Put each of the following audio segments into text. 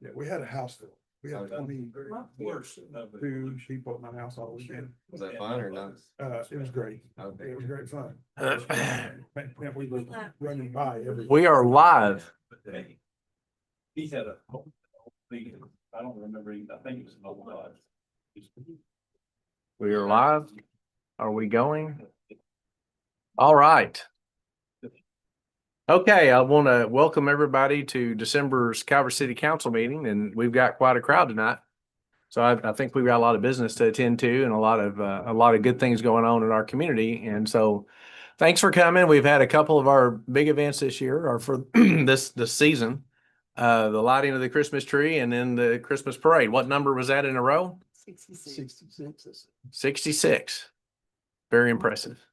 Yeah, we had a house full. We had 22 people at my house all weekend. Was that fun or not? It was great. Okay. It was great fun. Man, we were running by every. We are live. He had a whole thing, I don't remember, I think it was an old dog. We are live. Are we going? All right. Okay, I want to welcome everybody to December's Calvert City Council meeting, and we've got quite a crowd tonight. So I think we've got a lot of business to attend to, and a lot of good things going on in our community. And so, thanks for coming. We've had a couple of our big events this year, or for this season. The lighting of the Christmas tree, and then the Christmas parade. What number was that in a row? 66. Very impressive.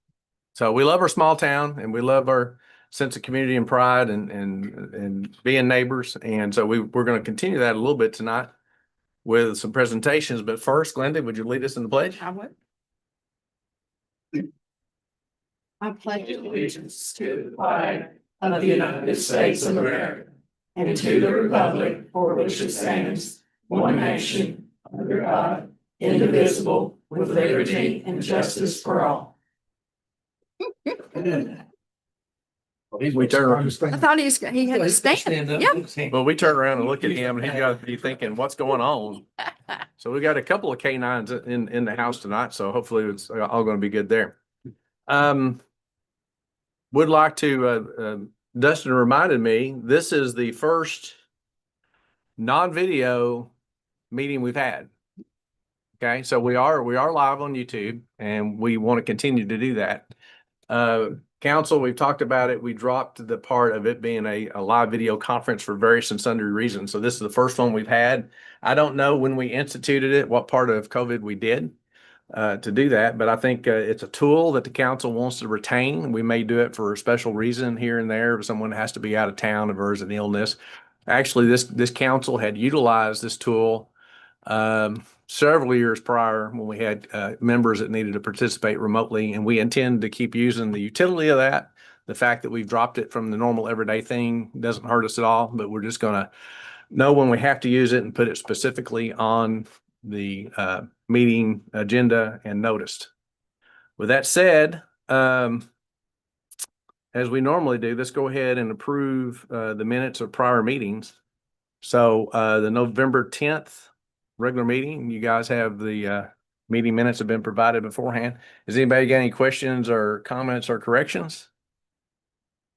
So we love our small town, and we love our sense of community and pride, and being neighbors. And so we're going to continue that a little bit tonight with some presentations. But first, Glenda, would you lead us in the pledge? I would. I pledge allegiance to the flag of the United States of America and to the republic for which it stands, one nation, under God, indivisible, with liberty and justice for all. We turn around. I thought he had to stand. Yep. Well, we turn around and look at him, and he's got to be thinking, what's going on? So we got a couple of canines in the house tonight, so hopefully it's all going to be good there. Would like to, Dustin reminded me, this is the first non-video meeting we've had. Okay, so we are live on YouTube, and we want to continue to do that. Council, we've talked about it. We dropped the part of it being a live video conference for various and sundry reasons. So this is the first one we've had. I don't know when we instituted it, what part of COVID we did to do that, but I think it's a tool that the council wants to retain. We may do it for a special reason here and there if someone has to be out of town or there's an illness. Actually, this council had utilized this tool several years prior when we had members that needed to participate remotely, and we intend to keep using the utility of that. The fact that we've dropped it from the normal everyday thing doesn't hurt us at all, but we're just going to know when we have to use it and put it specifically on the meeting agenda and noticed. With that said, as we normally do, let's go ahead and approve the minutes of prior meetings. So the November 10th regular meeting, you guys have the meeting minutes have been provided beforehand. Has anybody got any questions or comments or corrections?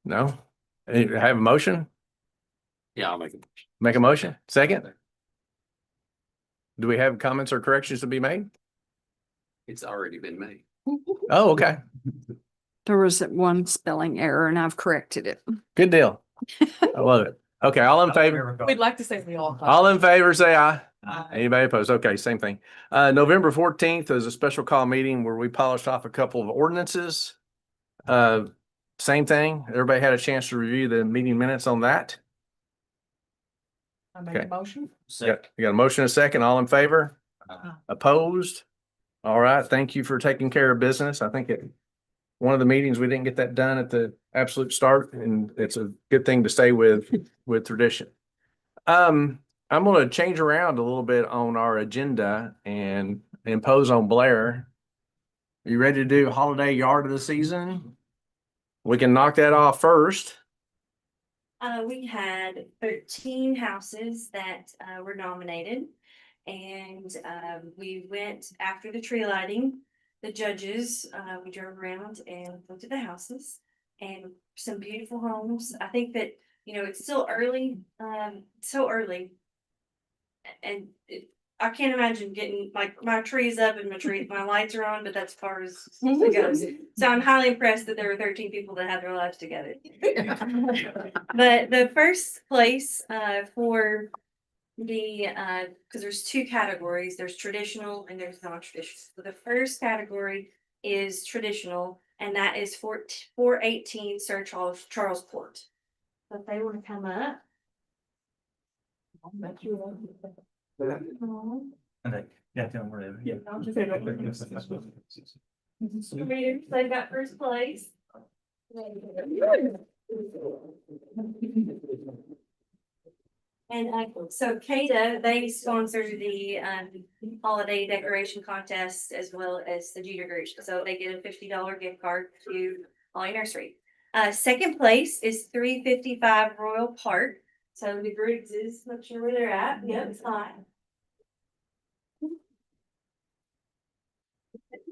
No? Have a motion? Yeah, I'll make it. Make a motion? Second? Do we have comments or corrections to be made? It's already been made. Oh, okay. There was one spelling error and I've corrected it. Good deal. I love it. Okay, all in favor? We'd like to say we all. All in favor, say aye. Anybody opposed? Okay, same thing. November 14th is a special call meeting where we polished off a couple of ordinances. Same thing. Everybody had a chance to review the meeting minutes on that. I make a motion. You got a motion, and a second. All in favor? Opposed? All right. Thank you for taking care of business. I think one of the meetings we didn't get that done at the absolute start, and it's a good thing to stay with tradition. I'm going to change around a little bit on our agenda and impose on Blair. Are you ready to do holiday yard of the season? We can knock that off first. We had 13 houses that were nominated, and we went after the tree lighting. The judges, we drove around and looked at the houses and some beautiful homes. I think that, it's still early, so early. And I can't imagine getting my trees up and my lights are on, but that's as far as it goes. So I'm highly impressed that there were 13 people that had their lives together. But the first place for the because there's two categories, there's traditional and there's non-traditional. So the first category is traditional, and that is 418 Sir Charles Court. So if they want to come up. Yeah, tell them where they. They got first place. And so CADA, they sponsor the holiday decoration contest as well as the junior group. So they get a $50 gift card to Holly Nursery. Second place is 355 Royal Park. So the groups is, not sure where they're at. Yep, it's high.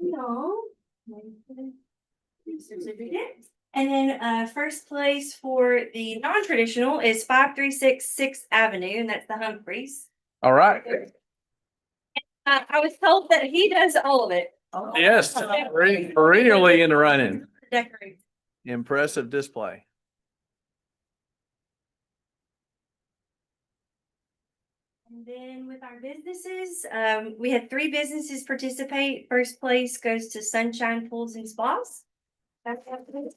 No. Certificate. And then first place for the non-traditional is 536 6th Avenue, and that's the Humphreys. All right. I was told that he does all of it. Yes, perennially in the running. Decorate. Impressive display. And then with our businesses, we had 3 businesses participate. First place goes to Sunshine Pools and Spas. That's this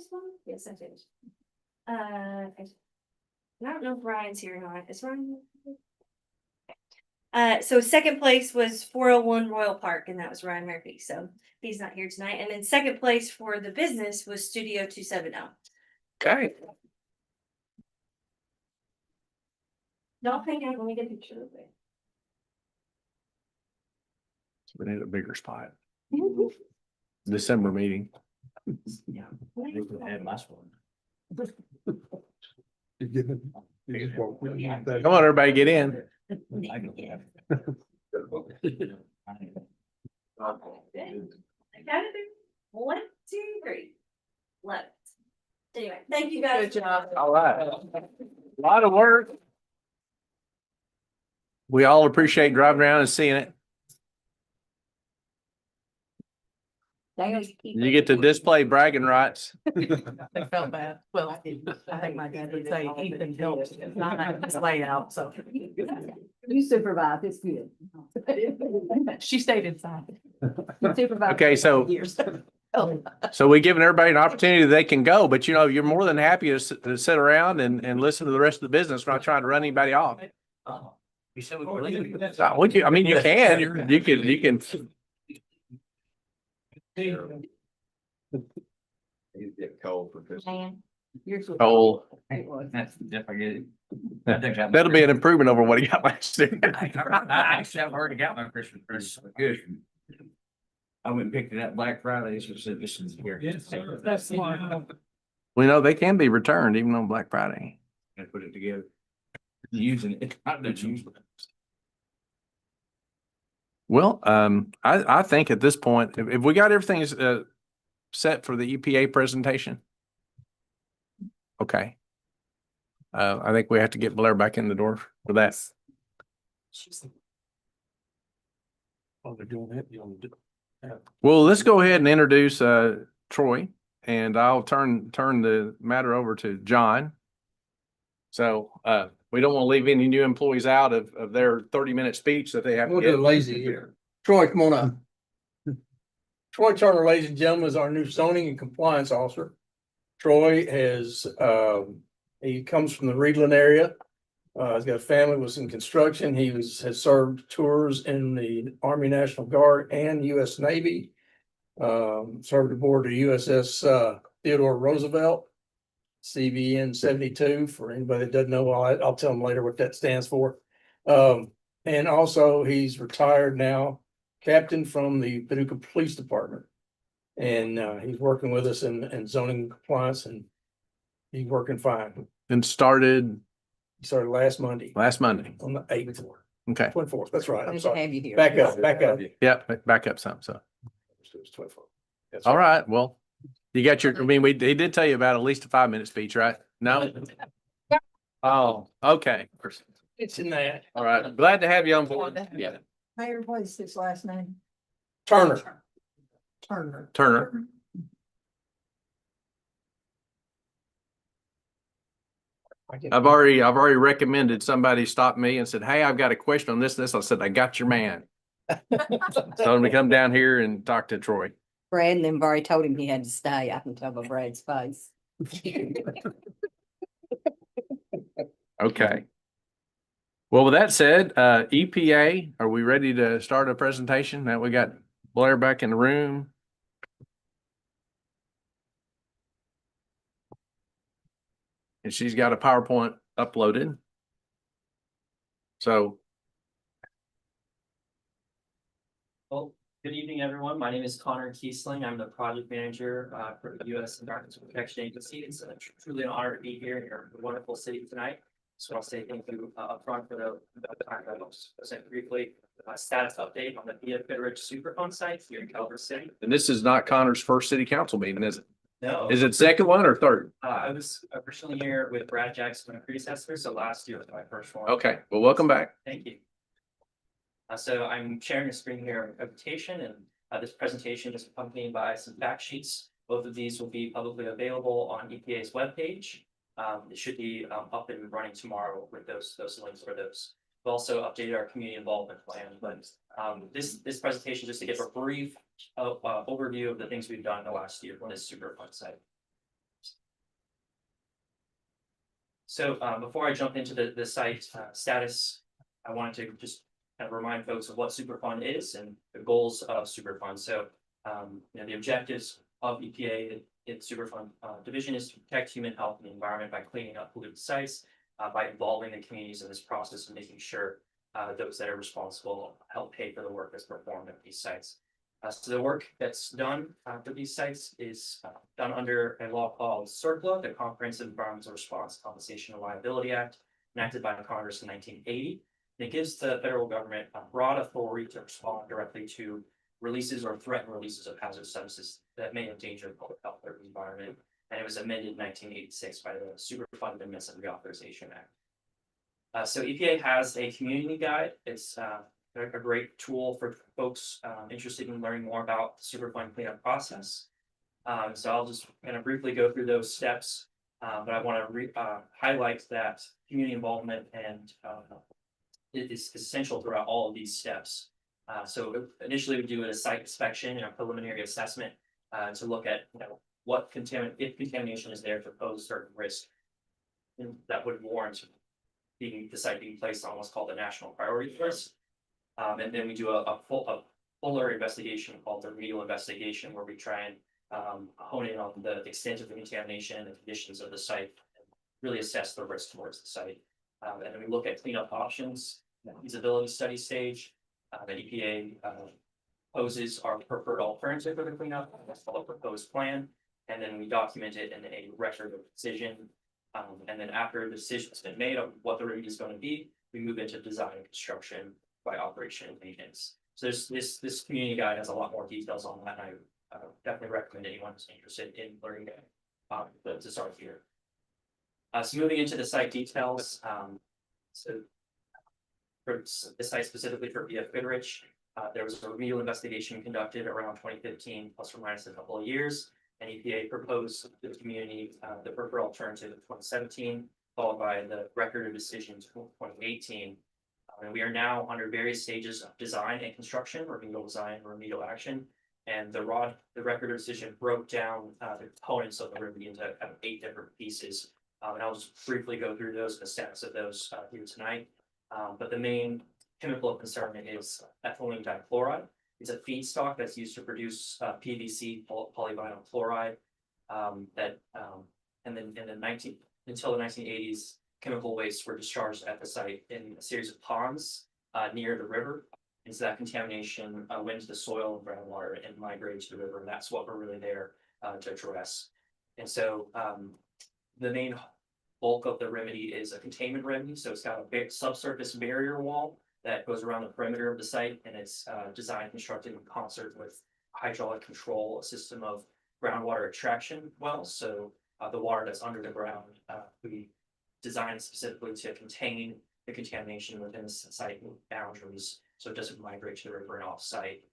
one? Yes, I did. I don't know if Ryan's here or not. Is Ryan? So second place was 401 Royal Park, and that was Ryan Murphy. So he's not here tonight. And then second place for the business was Studio 270. Okay. Don't hang out. Let me get a picture of it. We need a bigger spot. December meeting. Yeah. Had last one. You get it. You just walk in that- Come on, everybody, get in. I got it. 1, 2, 3. Left. Anyway, thank you guys. Good job. All right. A lot of work. We all appreciate driving around and seeing it. You get to display bragging rights. I felt bad. Well, I think my dad would say Ethan helps. It's not his layout, so. You supervise, it's good. She stayed inside. You supervise Okay, so- years. So we giving everybody an opportunity they can go, but you're more than happy to sit around and listen to the rest of the business. We're not trying to run anybody off. You said we were leaving. I mean, you can, you can. You get cold for Christmas. Man, you're so. Oh, It was. That's if I get it. I think that- that'll be an improvement over what he got last year. I actually, I've already got my Christmas present. Good. I went and picked it up Black Friday, so said this is here. That's smart. We know they can be returned even on Black Friday. And put it together. Using it, not that using it. Well, I think at this point, if we got everything set for the EPA presentation. Okay. I think we have to get Blair back in the door for that. Oh, they're doing that, you want to do. Well, let's go ahead and introduce Troy, and I'll turn the matter over to John. So we don't want to leave any new employees out of their 30-minute speech that they have to We'll do get. it lazy here. Troy, come on up. Troy Turner, ladies and gentlemen, is our new zoning and compliance officer. Troy has, he comes from the Reedland area. He's got a family, was in construction. Has served tours in the Army National Guard and US Navy. Served aboard the USS Theodore Roosevelt. CVN 72, for anybody that doesn't know, I'll tell them later what that stands for. And also he's retired now, captain from the Paducah Police Department. And he's working with us in zoning compliance, and he's working fine. And started He started last Monday last Monday. on the 8th, Okay. 24th. That's right. I'm Pleasure to sorry. have you here. Back up. Yep. Back up some. So, It's 24th. That's all right. Well, you got your, I mean, he did tell you about at least a 5-minute speech, right? No? Oh, okay. It's in that. All right. Glad to have you on board. Yeah. Mayor, what is his last name? Turner. Turner. Turner. I've already recommended somebody stop me and said, hey, I've got a question on this. I said, I got your man. So I'm gonna come down here and talk to Troy. Brad and them already told him he had to stay. I can tell by Brad's face. Okay. Well, with that said, EPA, are we ready to start a presentation? Now we got Blair back in the room. and she's got a PowerPoint uploaded. So Well, good evening, everyone. My name is Connor Kiesling. I'm the project manager for the U.S. Environmental Protection Agency. It's truly an honor to be here in your wonderful city tonight. So I'll say thank you upfront for the time that I'll just present briefly. Status update on the Via Goodrich Superfund site here in Calvert City. and this is not Connor's first city council meeting, is it? No. Is it second one or third? I was originally here with Brad Jackson, my predecessor, so last year was my first one. Okay, well, welcome back. Thank you. So I'm sharing a screen here of presentation, and this presentation is accompanied by some fact sheets. Both of these will be publicly available on EPA's webpage. It should be up and running tomorrow with those links for those. We've also updated our community involvement plan, but this presentation just to give a brief overview of the things we've done in the last year on this Superfund site. So before I jump into the site status, I wanted to just kind of remind folks of what Superfund is and the goals of Superfund. So, the objectives of EPA, its Superfund division is to protect human health and the environment by cleaning up polluted sites, by involving the communities in this process and making sure those that are responsible help pay for the work that's performed at these sites. So the work that's done for these sites is done under a law called CERCLA, the Comprehensive Environmental Response Compensation and Liability Act, enacted by Congress in 1980. It gives the federal government a broad authority to respond directly to releases or threatened releases of hazardous substances that may endanger public health or the environment. And it was amended in 1986 by the Superfund Amendments and Reauthorization Act. So EPA has a community guide. It's a great tool for folks interested in learning more about the Superfund cleanup process. So I'll just kind of briefly go through those steps, but I want to highlight that community involvement and it is essential throughout all of these steps. So initially we do a site inspection and a preliminary assessment to look at what if contamination is there to pose certain risk that would warrant the site being placed on what's called a national priority list. And then we do a fuller investigation called the remedial investigation, where we try and hone in on the extent of the contamination and the conditions of the site, and really assess the risk towards the site. And then we look at cleanup options, feasibility study stage. The EPA poses our preferred alternative for the cleanup. That's called a proposed plan. And then we document it in a record of decision. And then after the decision's been made of what the remedy is going to be, we move into design and construction by operation and maintenance. So this community guide has a lot more details on that. And I definitely recommend anyone who's interested in learning to start here. So moving into the site details. So for the site specifically for Via Goodrich, there was a remedial investigation conducted around 2015, plus or minus a couple of years. And EPA proposed to the community the preferred alternative in 2017, followed by the record of decision in 2018. And we are now under various stages of design and construction, remedial design, remedial action. And the record of decision broke down the components of the remedy into kind of 8 different pieces. And I'll just briefly go through those, the status of those here tonight. But the main chemical of concern is ethylene dichloride. It's a feedstock that's used to produce PVC polyvinyl chloride. And then until the 1980s, chemical wastes were discharged at the site in a series of ponds near the river. And so that contamination went into the soil and groundwater and migrated to the river. And that's what we're really there to address. And so the main bulk of the remedy is a containment remedy. So it's got a big subsurface barrier wall that goes around the perimeter of the site, and it's designed, constructed in concert with hydraulic control, a system of groundwater extraction wells. So the water that's under the ground, we designed specifically to contain the contamination within the site boundaries, so it doesn't migrate to the river and off site.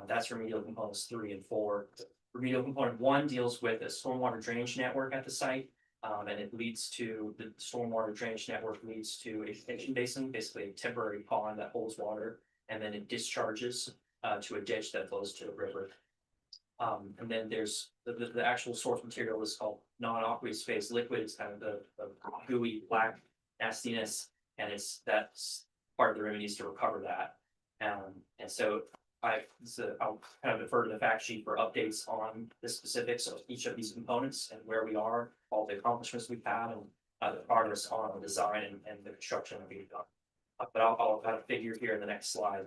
That's remedial components 3 and 4. Remedial component 1 deals with a stormwater drainage network at the site. And it leads to the stormwater drainage network leads to a detention basin, basically a temporary pond that holds water, and then it discharges to a ditch that flows to the river. And then there's the actual source material is called non-aqueous phase liquid. It's kind of the gooey black nastiness, and that's part of the remedies to recover that. And so I'll kind of defer to the fact sheet for updates on the specifics of each of these components and where we are, all the accomplishments we've had, and the progress on the design and the construction being done. But I'll have a figure here in the next slide,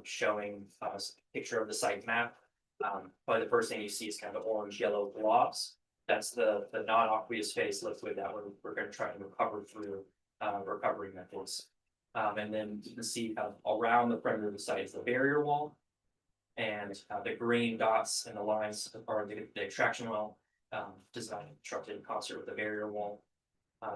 showing a picture of the site map. Probably the first thing you see is kind of orange yellow blobs. That's the non-aqueous phase liquid that we're going to try and recover through recovery methods. And then you can see around the perimeter of the site is the barrier wall. And the green dots and the lines are the extraction well, designed and constructed in concert with the barrier wall.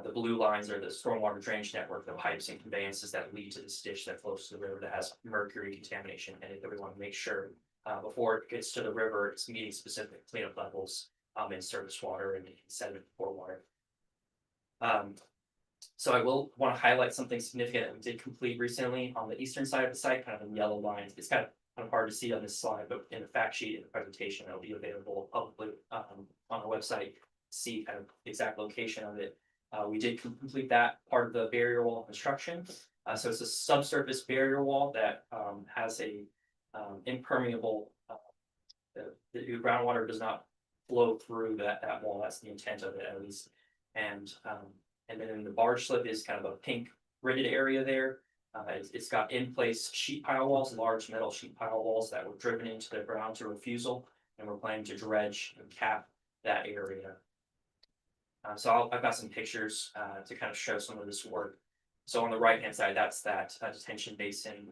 The blue lines are the stormwater drainage network, the pipes and conveyances that lead to this ditch that flows to the river that has mercury contamination in it, that we want to make sure before it gets to the river, it's meeting specific cleanup levels in surface water and sediment for water. So I will want to highlight something significant that we did complete recently on the eastern side of the site, kind of in yellow lines. It's kind of hard to see on this slide, but in the fact sheet in the presentation, it'll be available publicly on the website. See kind of the exact location of it. We did complete that part of the barrier wall construction. So it's a subsurface barrier wall that has a impermeable. The groundwater does not flow through that wall. That's the intent of it, at least. And then the barge slip is kind of a pink gridded area there. It's got in place sheet pile walls, large metal sheet pile walls that were driven into the ground to refusal, and we're planning to dredge and cap that area. So I've got some pictures to kind of show some of this work. So on the right hand side, that's that detention basin.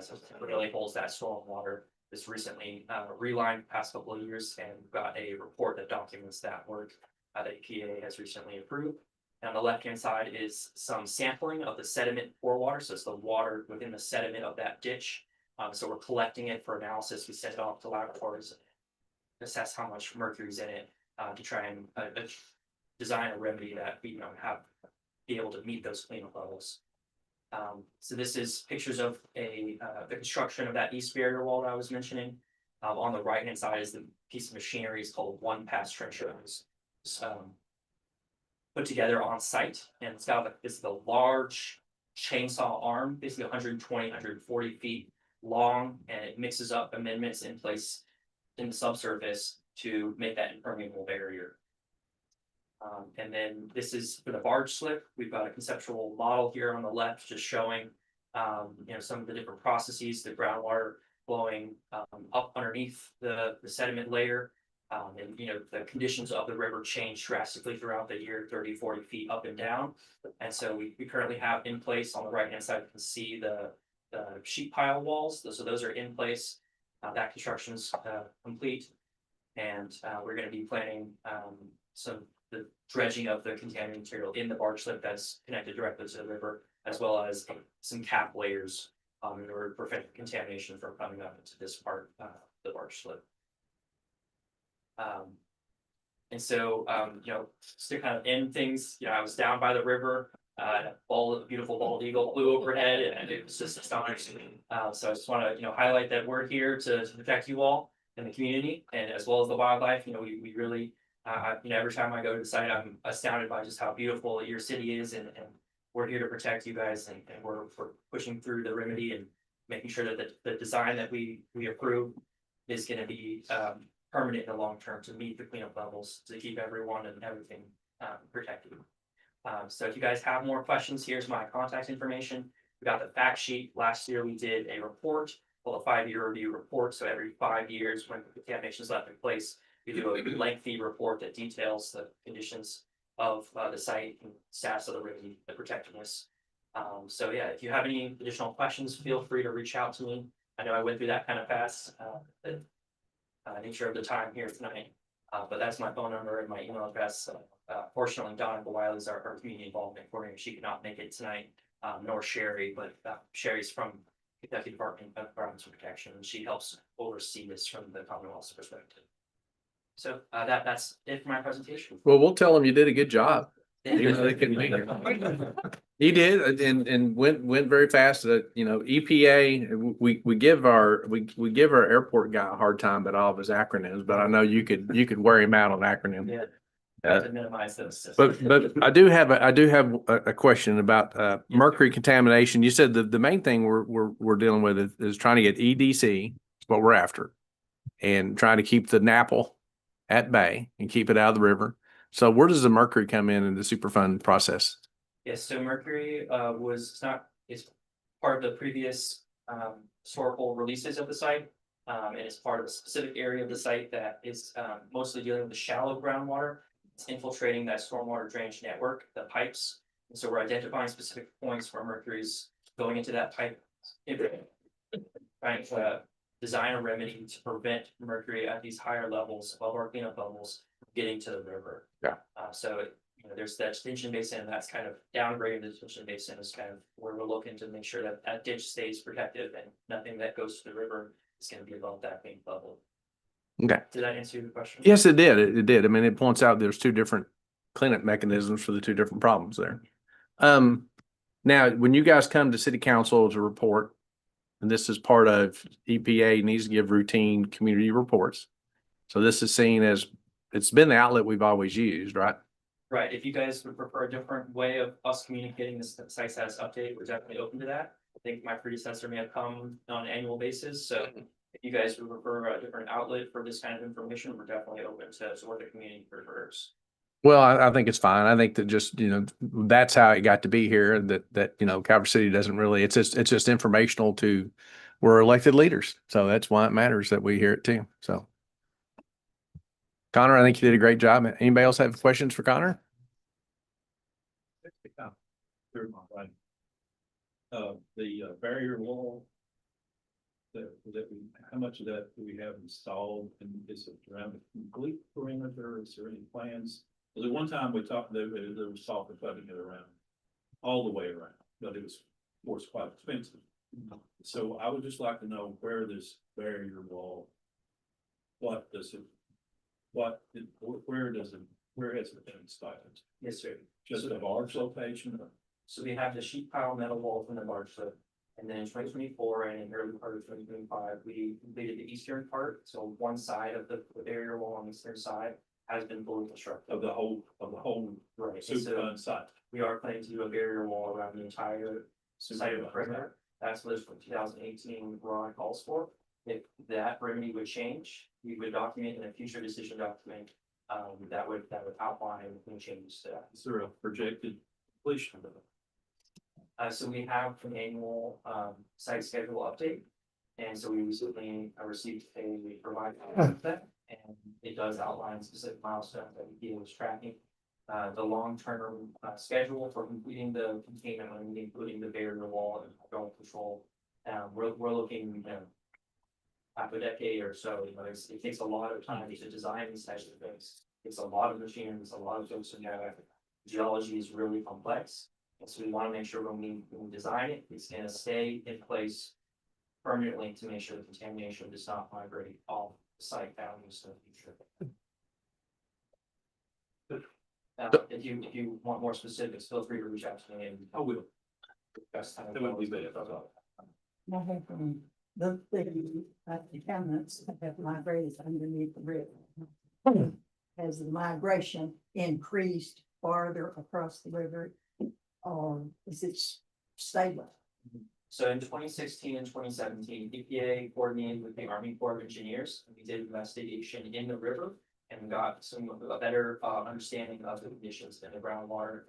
So it really holds that storm water. This recently relined the past couple of years, and we've got a report that documents that work that EPA has recently approved. And on the left hand side is some sampling of the sediment pore water. So it's the water within the sediment of that ditch. So we're collecting it for analysis. We send it off to laboratories, assess how much mercury is in it to try and design a remedy that we be able to meet those cleanup levels. So this is pictures of the construction of that east barrier wall that I was mentioning. On the right hand side is the piece of machinery. It's called one pass trencher. Put together on site, and it's got this is the large chainsaw arm, basically 120, 140 feet long, and it mixes up amendments in place in the subsurface to make that impermeable barrier. And then this is for the barge slip. We've got a conceptual model here on the left, just showing some of the different processes, the groundwater flowing up underneath the sediment layer. And the conditions of the river change drastically throughout the year, 30, 40 feet up and down. And so we currently have in place on the right hand side, you can see the sheet pile walls. So those are in place. That construction's complete. And we're going to be planning the dredging of the contaminated material in the barge slip that's connected directly to the river, as well as some cap layers in order to prevent contamination from coming up into this part of the barge slip. And so, just to kind of end things, I was down by the river, a beautiful bald eagle flew overhead, and it was just astonishing. So I just want to, highlight that we're here to protect you all in the community, and as well as the wildlife. We really, every time I go to the site, I'm astounded by just how beautiful your city is, and we're here to protect you guys, and we're pushing through the remedy and making sure that the design that we approve is going to be permanent in the long term to meet the cleanup levels to keep everyone and everything protected. So if you guys have more questions, here's my contact information. We got the fact sheet. Last year we did a report called a 5-year review report. So every 5 years when contamination is left in place, we do a lengthy report that details the conditions of the site and status of the remedy, the protectiveness. So yeah, if you have any additional questions, feel free to reach out to me. I know I went through that kind of fast. Nature of the time here tonight, but that's my phone number and my email address. Fortunately, Donna Wiley is our community involvement coordinator. She could not make it tonight, nor Sherry, but Sherry's from Kentucky Department of Environmental Protection, and she helps oversee this from the Commonwealth's perspective. So that's it for my presentation. Well, we'll tell them you did a good job. Even though they couldn't make it. He did, and went very fast. EPA. We give our airport guy a hard time about all of his acronyms, but I know you could wear him out on acronyms. Yeah, to minimize those. But I do have a question about mercury contamination. You said the main thing we're dealing with is trying to get EDC, what we're after, and trying to keep the NAPL at bay and keep it out of the river. So where does the mercury come in the Superfund process? Yes, so Mercury it's part of the previous historical releases of the site. And it's part of a specific area of the site that is mostly dealing with the shallow groundwater. It's infiltrating that stormwater drainage network, the pipes. And so we're identifying specific points where mercury's going into that pipe. Trying to design a remedy to prevent mercury at these higher levels above our cleanup levels getting to the river. Yeah. There's that detention basin, that's kind of downgraded. The detention basin is kind of where we're looking to make sure that that ditch stays protected and nothing that goes to the river is going to be above that main level. Okay. Did that answer your question? Yes, it did. It did. I mean, it points out there's two different cleanup mechanisms for the two different problems there. Now, when you guys come to city council to report, and this is part of EPA needs to give routine community reports. So this is seen as, it's been the outlet we've always used, right? Right, if you guys would prefer a different way of us communicating this site status update, we're definitely open to that. I think my predecessor may have come on an annual basis, so if you guys would prefer a different outlet for this kind of information, we're definitely open to what the community prefers. Well, I think it's fine. I think that just, that's how it got to be here, that Calvert City doesn't really, it's just informational to, we're elected leaders. So that's why it matters that we hear it too. So. Connor, I think you did a great job. Anybody else have questions for Connor? The barrier wall. How much of that do we have installed, and is it around the complete perimeter? Is there any plans? Well, the one time we talked, there was talk of putting it around, all the way around, but it was, of course, quite expensive. So I would just like to know where this barrier wall, where has it been installed? Yes, sir. Just a large location? So we have the sheet pile metal wall from the large slip. And then in 2024 and in early part of 2025, we completed the eastern part. So one side of the barrier wall on the eastern side has been fully constructed. Of the whole Right. Superfund site. We are planning to do a barrier wall around the entire site of the perimeter. That's what from 2018 RON calls for. If that remedy would change, we would document in a future decision document that would outline any changes to that. Is there a projected completion of it? So we have an annual site schedule update. And so we recently received a provider with that, and it does outline specific milestones that EPA was tracking. The long-term schedule for completing the containment, including the barrier wall and hydraulic control. We're looking, half a decade or so. It takes a lot of time to design these types of things. It's a lot of machines, a lot of folks in there. Geology is really complex. And so we want to make sure when we design it, it's going to stay in place permanently to make sure the contamination does not migrate off the site down into the future. If you want more specifics, feel free to reach out to me and I will. that would be better. The cabinets have migrated underneath the river. Has the migration increased farther across the river, or is it stable? So in 2016 and 2017, EPA coordinated with the Army Corps of Engineers. We did investigation in the river and got a better understanding of the conditions in the groundwater,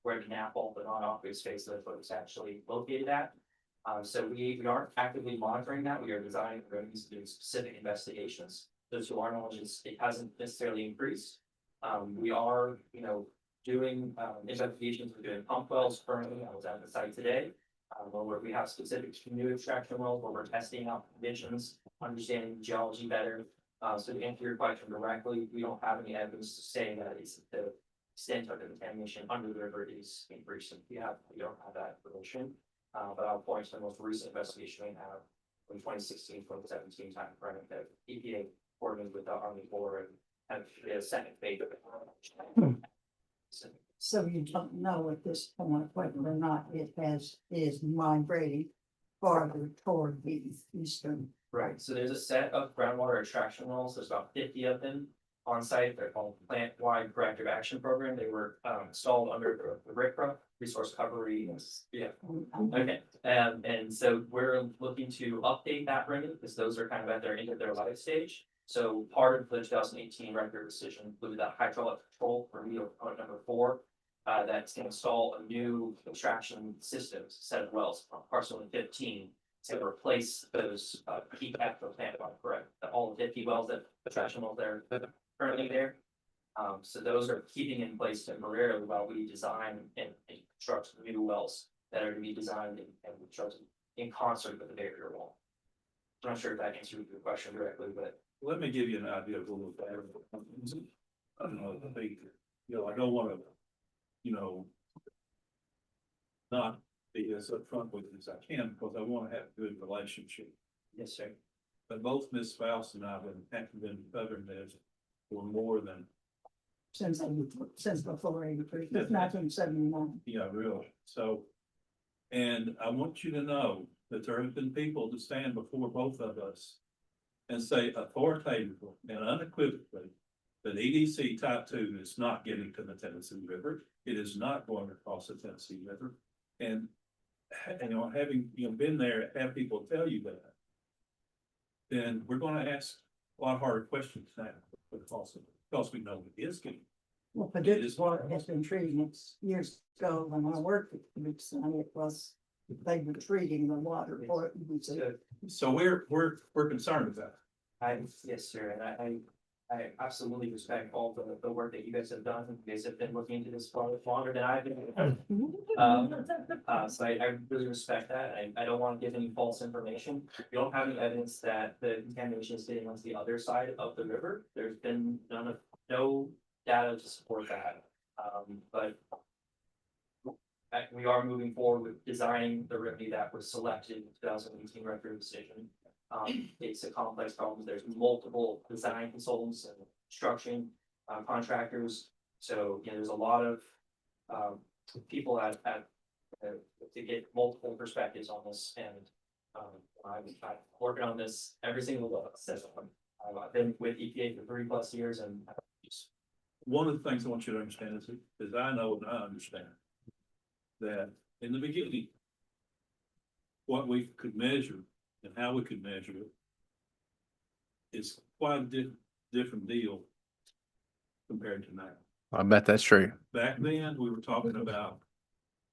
where the NAPL, the non-aqueous phase of the is actually located at. So we aren't actively monitoring that. We are designing remedies to do specific investigations. So to our knowledge, it hasn't necessarily increased. We are, doing investigations. We're doing pump wells currently. I was at the site today. Where we have specific new extraction wells where we're testing out conditions, understanding geology better. So to answer your question directly, we don't have any evidence to say that it's the extent of the contamination under the river is increasing. We don't have that information. But I'll point to the most recent investigation we have from 2016, 2017 time frame that EPA coordinated with the Army Corps and did a second phase of it. So you don't know at this point whether or not it is migrating farther toward the eastern. Right, so there's a set of groundwater extraction wells. There's about 50 of them on site. They're called plant-wide corrective action program. They were installed under the RCRA, resource recovery. Yeah. Okay. And so we're looking to update that remedy because those are kind of at their end of their life stage. So part of the 2018 record decision included that hydraulic control for remedial component number 4. That's to install a new extraction systems set of wells on parcel 15 to replace those key capital plant, correct? All the 50 wells that extraction wells that are currently there. So those are keeping in place temporarily while we design and construct new wells that are to be designed and constructed in concert with the barrier wall. I'm not sure if that answered your question directly, but Let me give you an idea of a little better. I don't know, I think, I don't wanna, not be as upfront with it as I can, because I wanna have a good relationship. yes, sir. But both Ms. Faust and I have been covering this for more than, Since before 83, 1979. really, so. And I want you to know that there have been people to stand before both of us and say authoritatively and unequivocally that EDC type 2 is not getting to the Tennessee River. It is not going across the Tennessee River. And having, been there, have people tell you that, then we're gonna ask a lot harder questions now, because we know it is getting. Well, Paducah's water has been treating it years ago when I worked at Paducah, and it was, they were treating the water for it. So we're concerned about it. Yes, sir, and I absolutely respect all the work that you guys have done. You guys have been looking into this for longer than I've been. So I really respect that. I don't want to give any false information. We don't have any evidence that the contamination is getting onto the other side of the river. There's been no data to support that. But we are moving forward with designing the remedy that was selected in 2018 record decision. It's a complex problem. There's multiple design consultants and construction contractors. So, there's a lot of people to get multiple perspectives on this. And I'm working on this every single day. So, I've been with EPA for 3+ years, and One of the things I want you to understand is I know and I understand that in the beginning, what we could measure and how we could measure it is quite a different deal compared to now. I bet that's true. Back then, we were talking about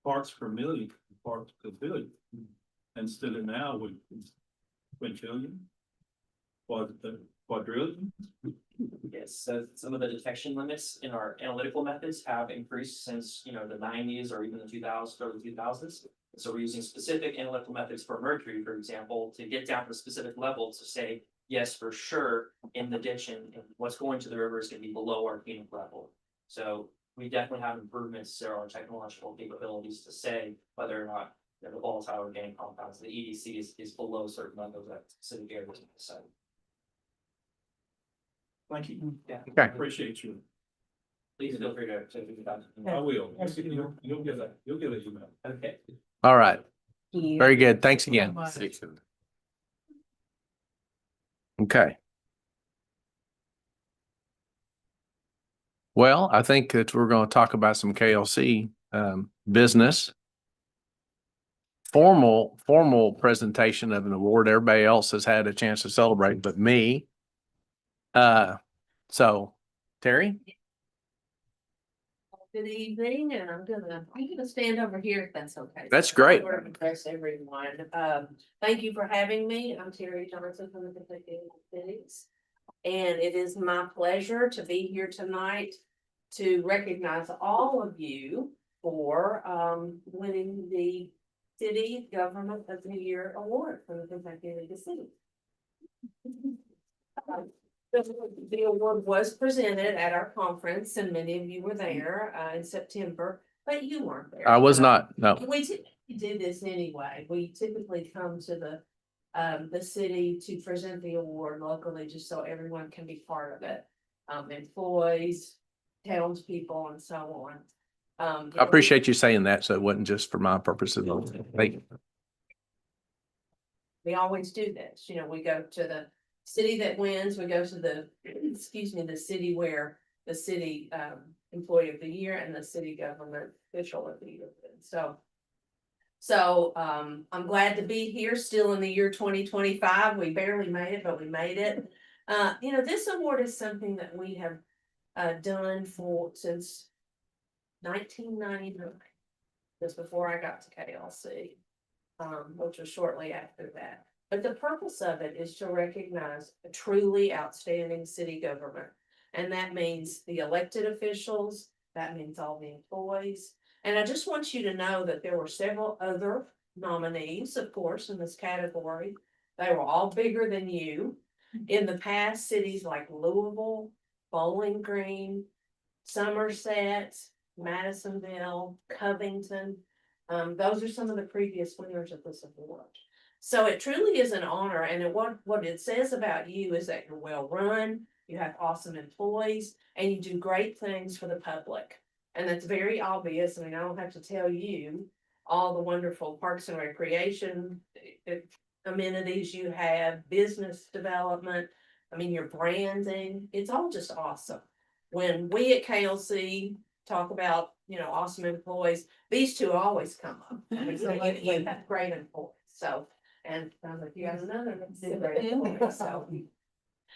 parts per million, parts per billion. Instead of now, we quintillion, quadrillion. yes, so some of the detection limits in our analytical methods have increased since, the 90s or even the 2000s, early 2000s. So we're using specific analytical methods for mercury, for example, to get down to a specific level to say, yes, for sure, in the ditch and what's going to the river is going to be below our penic level. So we definitely have improvements to our technological capabilities to say whether or not the volatile organic compounds, the EDC is below certain levels at specific areas of the site. Thank you. Yeah. Okay. Appreciate you. Please feel free to do that. I will. You'll get that. You'll get an email. Okay. All right. Very good. Thanks again. Okay. Well, I think that we're going to talk about some KLC business. Formal presentation of an award. Everybody else has had a chance to celebrate, but me. So Terry? Good evening, and I'm gonna stand over here if that's okay. That's great. To address everyone. Thank you for having me. I'm Terry Johnson from the Kentucky Cities. And it is my pleasure to be here tonight to recognize all of you for winning the City Government of the Year Award from the Kentucky League of Cities. The award was presented at our conference, and many of you were there in September, but you weren't there. I was not, no. We typically do this anyway. We typically come to the city to present the award locally, just so everyone can be part of it. Employees, townspeople, and so on. I appreciate you saying that, so it wasn't just for my purposes. Thank you. We always do this, we go to the city that wins, we go to the city where the city employee of the year and the city government official of the year. So I'm glad to be here still in the year 2025. We barely made it, but we made it. This award is something that we have done since 1999. Just before I got to KLC, which was shortly after that. But the purpose of it is to recognize a truly outstanding city government. And that means the elected officials, that means all the employees. And I just want you to know that there were several other nominees, of course, in this category. They were all bigger than you. In the past, cities like Louisville, Bowling Green, Somerset, Madisonville, Covington. Those are some of the previous winners of this award. So it truly is an honor, and what it says about you is that you're well run, you have awesome employees, and you do great things for the public. And that's very obvious. I mean, I don't have to tell you all the wonderful parks and recreation amenities you have, business development. I mean, your branding, it's all just awesome. When we at KLC talk about, awesome employees, these two always come up. I mean, you have great employees, so, and sounds like you got another great employee,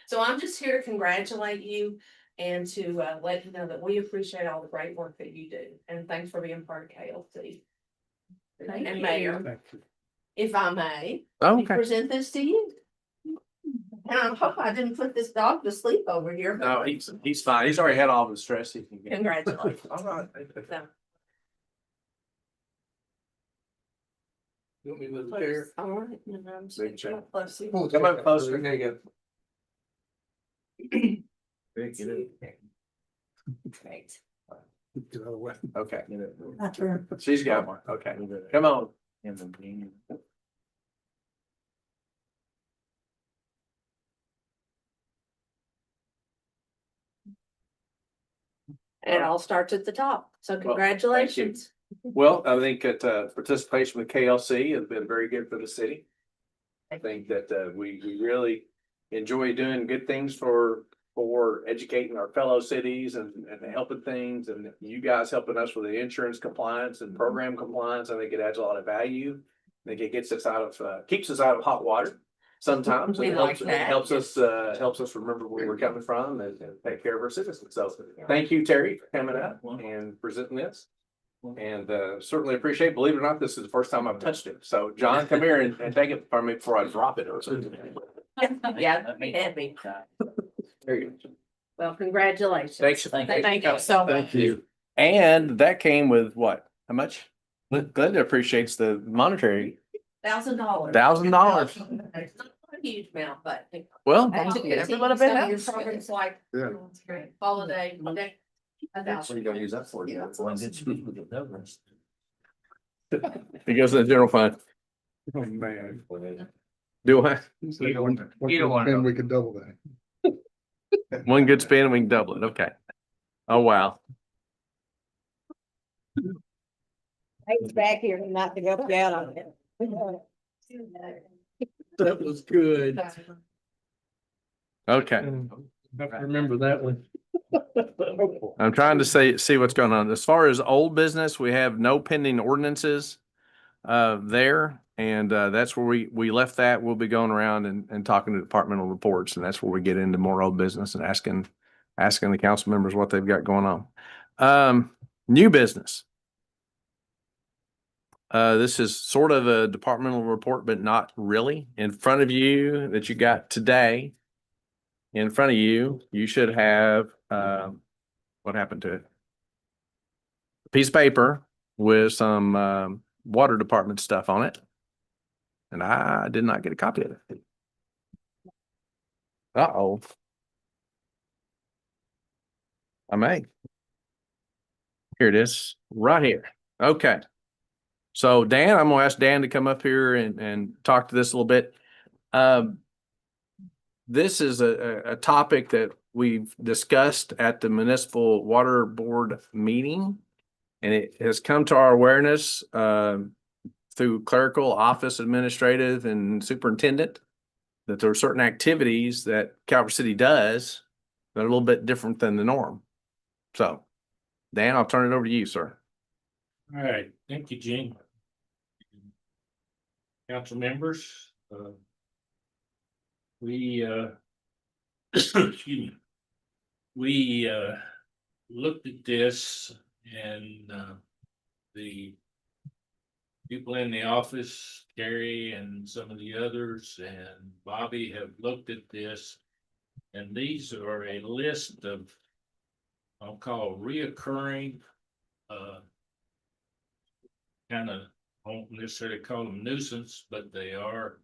so I'm just here to congratulate you and to let you know that we appreciate all the great work that you do, and thanks for being part of KLC. And Mayor, Thank you. if I may, Okay. present this to you. And I hope I didn't put this dog to sleep over here. No, he's fine. He's already had all the stress he can get. Congratulations. All right. So, You want me to move the chair? all right, and I'm just Big chair. gonna close it. Come up closer. There you Great. Get out of the way. Okay. My turn. She's got one. Okay. Come on. And it all starts at the top, so congratulations. Well, I think that participation with KLC has been very good for the city. I think that we really enjoy doing good things for educating our fellow cities and helping things, and you guys helping us with the insurance compliance and program compliance. I think it adds a lot of value. I think it gets us out of keeps us out of hot water sometimes. We It like helps, that. helps us remember where we're coming from and take care of our citizens. So thank you, Terry, for coming up and presenting this. And certainly appreciate, believe it or not, this is the first time I've touched it. So John, come here and take it from me before I drop it or something. Yeah, happy. There you go. Well, congratulations. Thanks. Thank you so much. Thank you. And that came with what? How much? Glenda appreciates the monetary $1,000. $1,000. It's not a huge amount, but. Well, That's Thank you. every little bit. Your programs like Yeah. holiday. What are you gonna use that for? You know, one good speed with the numbers. it goes to the general fund. Oh, man. Do I? You don't want- One you don't want to good spin, know. we could double that. One good spin and we can double it. Okay. Oh, wow. He's back here not to help you out on it. That was good. Okay. Have to remember that one. I'm trying to see what's going on. As far as old business, we have no pending ordinances there. And that's where we left that. We'll be going around and talking to departmental reports, and that's where we get into more old business and asking the council members what they've got going on. New business. This is sort of a departmental report, but not really. In front of you that you got today, in front of you, you should have what happened to it? A piece of paper with some water department stuff on it. And I did not get a copy of it. Uh-oh. I may. Here it is, right here. Okay. So Dan, I'm gonna ask Dan to come up here and talk to this a little bit. This is a topic that we've discussed at the Municipal Water Board meeting. And it has come to our awareness through clerical, office administrative, and superintendent, that there are certain activities that Calvert City does that are a little bit different than the norm. So, Dan, I'll turn it over to you, sir. All right, thank you, Gene. Council members, we excuse me. We looked at this and the people in the office, Gary and some of the others, and Bobby have looked at this. And these are a list of, I'll call reoccurring, kind of, I won't necessarily call them nuisance, but they are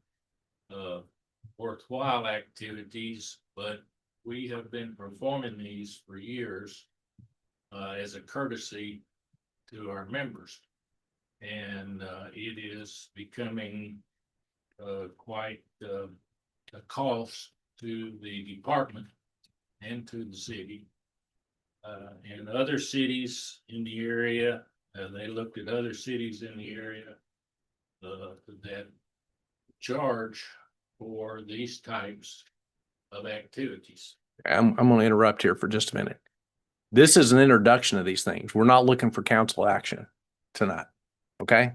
worthwhile activities, but we have been performing these for years as a courtesy to our members. And it is becoming quite a cost to the department and to the city. And other cities in the area, they looked at other cities in the area that charge for these types of activities. I'm going to interrupt here for just a minute. This is an introduction of these things. We're not looking for council action tonight. Okay.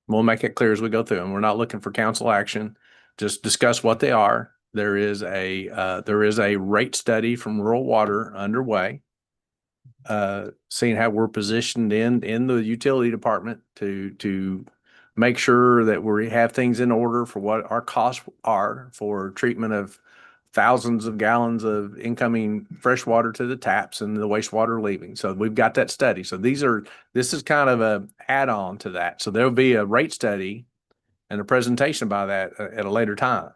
We'll make it clear as we go through them. We're not looking for council action. Just discuss what they are. There is a rate study from rural water underway. Seeing how we're positioned in the utility department to make sure that we have things in order for what our costs are for treatment of thousands of gallons of incoming fresh water to the taps and the wastewater leaving. So we've got that study. So this is kind of a add-on to that. So there'll be a rate study and a presentation by that at a later time.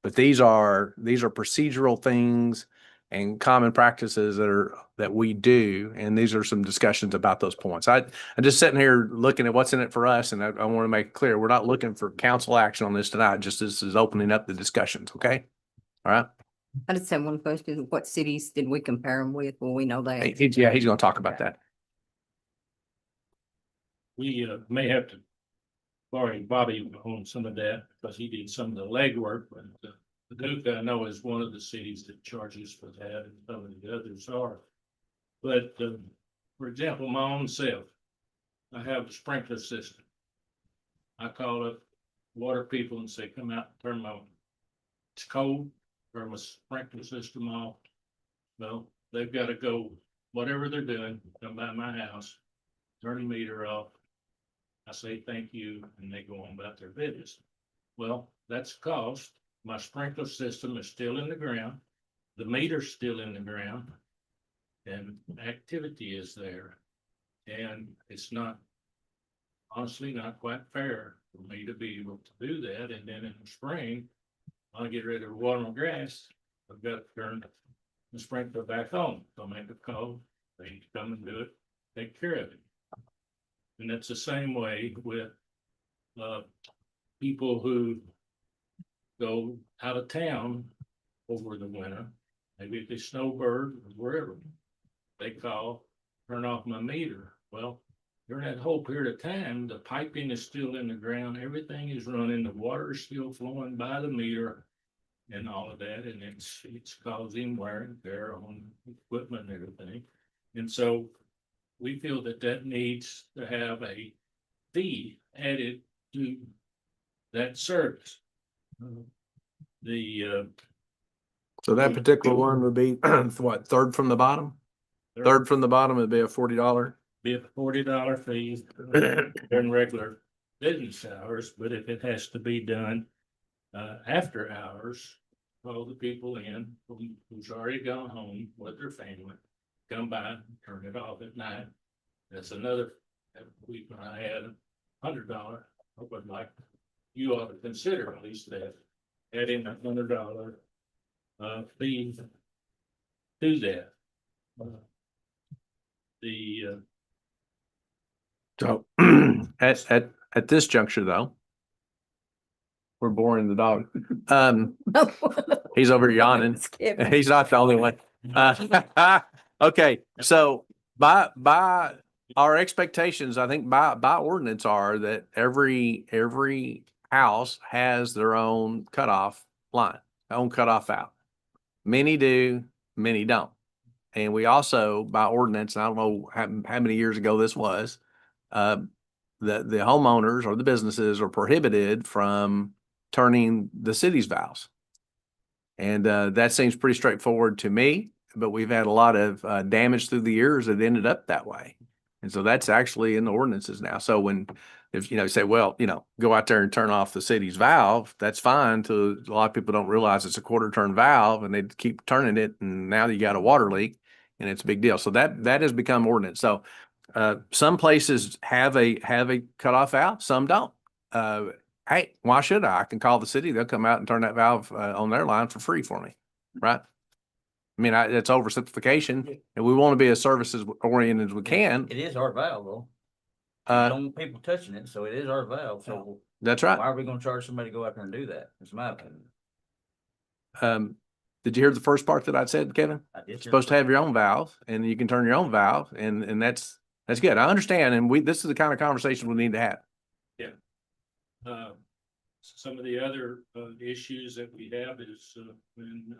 But these are procedural things and common practices that we do. And these are some discussions about those points. I'm just sitting here looking at what's in it for us. And I want to make it clear, we're not looking for council action on this tonight. Just this is opening up the discussions. Okay. All right. I just have one question. What cities did we compare them with? Well, we know that. He's going to talk about that. We may have to borrow Bobby on some of that because he did some of the legwork, but Paducah, I know, is one of the cities that charges for that, and some of the others are. But for example, my own self, I have a sprinkler system. I call up water people and say, come out and turn my, it's cold, turn my sprinkler system off. Well, they've got to go, whatever they're doing, come by my house, turn the meter off. I say thank you, and they go on about their business. Well, that's cost. My sprinkler system is still in the ground. The meter's still in the ground. And activity is there. And it's not, honestly, not quite fair for me to be able to do that. And then in the spring, when I get ready to water my grass, I've got to turn the sprinkler back on. So I make a call, they come and do it, take care of it. And it's the same way with people who go out of town over the winter. Maybe if they snowbird or wherever, they call, turn off my meter. Well, during that whole period of time, the piping is still in the ground. Everything is running. The water is still flowing by the meter and all of that. And it's causing wear and tear on equipment and everything. And so we feel that needs to have a fee added to that service. So that particular one would be what, third from the bottom? Third from the bottom would be a $40. Be a $40 fee during regular business hours, but if it has to be done after hours, call the people in who's already gone home with their family, come by, turn it off at night. That's another week when I had $100. I would like you ought to consider at least that adding $100 fee to that. So at this juncture though, we're boring the dog. He's over yawning. He's not the only one. Okay, so by our expectations, I think by ordinance are that every house has their own cutoff line, their own cutoff valve. Many do, many don't. And we also, by ordinance, I don't know how many years ago this was, the homeowners or the businesses are prohibited from turning the city's valves. And that seems pretty straightforward to me, but we've had a lot of damage through the years that ended up that way. And so that's actually in the ordinances now. So when, if, you know, say, well, you know, go out there and turn off the city's valve, that's fine. To a lot of people don't realize it's a quarter turn valve and they keep turning it. And now you got a water leak and it's a big deal. So that has become ordinance. So some places have a cutoff valve, some don't. Hey, why should I? I can call the city. They'll come out and turn that valve on their line for free for me. Right. I mean, it's oversimplification and we want to be as services oriented as we can. It is our valve though. Don't want people touching it, so it is our valve, so. That's right. Why are we gonna charge somebody to go out there and do that? That's my opinion. Did you hear the first part that I said, Kevin? I did. Supposed to have your own valve and you can turn your own valve and that's good. I understand. And this is the kind of conversation we need to have. Some of the other issues that we have is when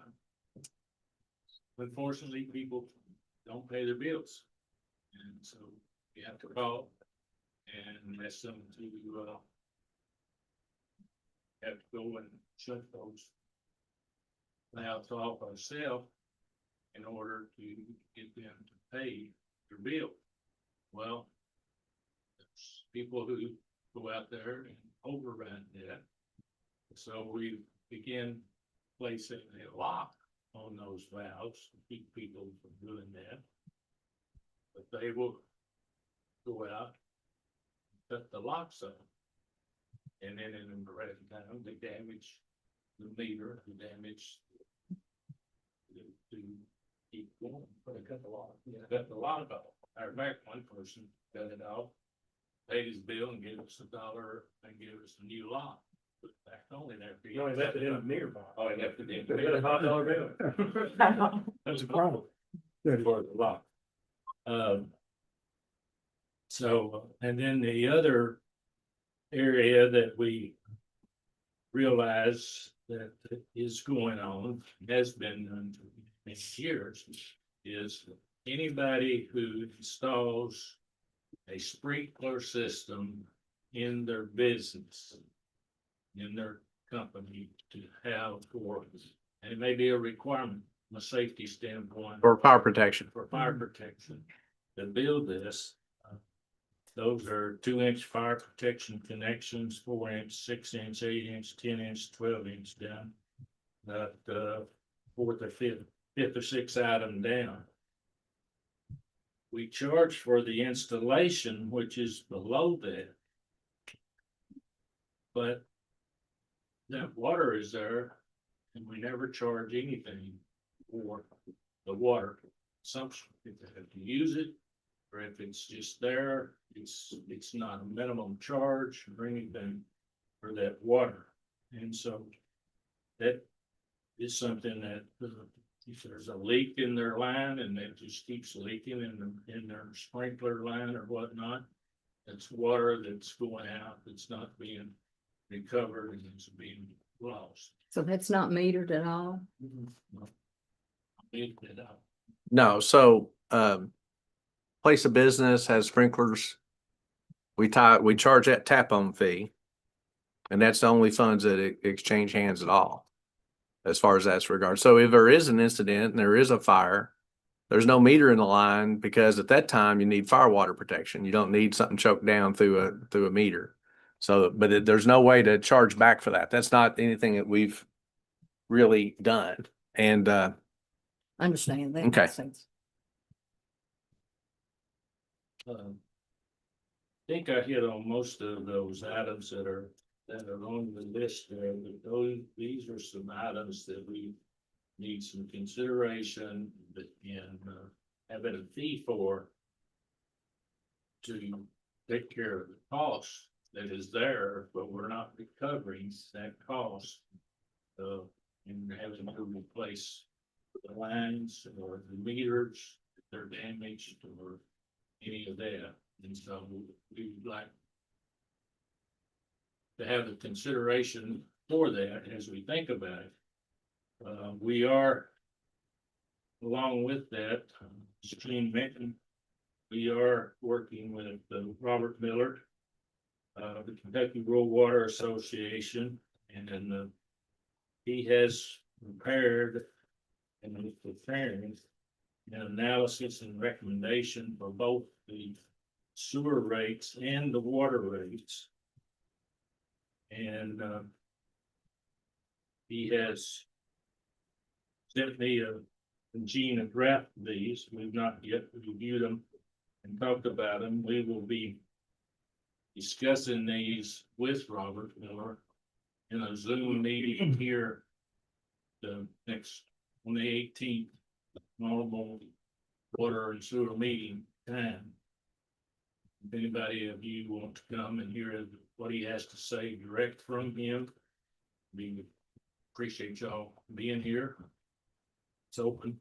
unfortunately people don't pay their bills. And so we have to call and ask them to have to go and shut those valves off ourselves in order to get them to pay their bill. Well, there's people who go out there and override that. So we begin placing a lock on those valves to keep people from doing that. But they will go out, cut the locks up. And then in the rest of the time, they damage the meter, they damage to keep going. But they cut the lock. Yeah, cut the lock off. I remember one person cut it off, paid his bill and gave us $1 and gave us a new lock. Put it back on it after. You only left it in a meter box. Oh, he left it in. $100 bill. That's a problem. For the lock. So, and then the other area that we realize that is going on, has been done for many years, is anybody who installs a sprinkler system in their business, in their company to have for, and it may be a requirement from a safety standpoint. For fire protection. For fire protection, to build this. Those are 2-inch fire protection connections, 4-inch, 6-inch, 8-inch, 10-inch, 12-inch down. That fourth or fifth or sixth item down. We charge for the installation, which is below that. But that water is there and we never charge anything for the water consumption. If they have to use it, or if it's just there, it's not a minimum charge or anything for that water. And so that is something that if there's a leak in their line and it just keeps leaking in their sprinkler line or whatnot, that's water that's going out, that's not being recovered and it's being lost. So that's not metered at all? No. So, place of business has sprinklers. We charge that tap on fee. And that's the only funds that exchange hands at all. As far as that's regarded. So if there is an incident and there is a fire, there's no meter in the line because at that time you need fire water protection. You don't need something choked down through a meter. So, but there's no way to charge back for that. That's not anything that we've really done. And, Understand that. Okay. Makes sense. I think I hit on most of those items that are on the list there, but these are some items that we need some consideration and having a fee for to take care of the cost that is there, but we're not recovering that cost. And having to replace the lines or the meters if they're damaged or any of that. And so we would like to have the consideration for that as we think about it. We are, along with that, as Gene mentioned, we are working with Robert Miller, the Kentucky Rural Water Association, and then he has prepared and is preparing an analysis and recommendation for both the sewer rates and the water rates. And he has sent me Gene a draft of these. We've not yet reviewed them and talked about them. We will be discussing these with Robert Miller in a Zoom meeting here the next, on the 18th, normal water and sewer meeting time. If anybody of you want to come and hear what he has to say direct from him, we appreciate y'all being here. It's open.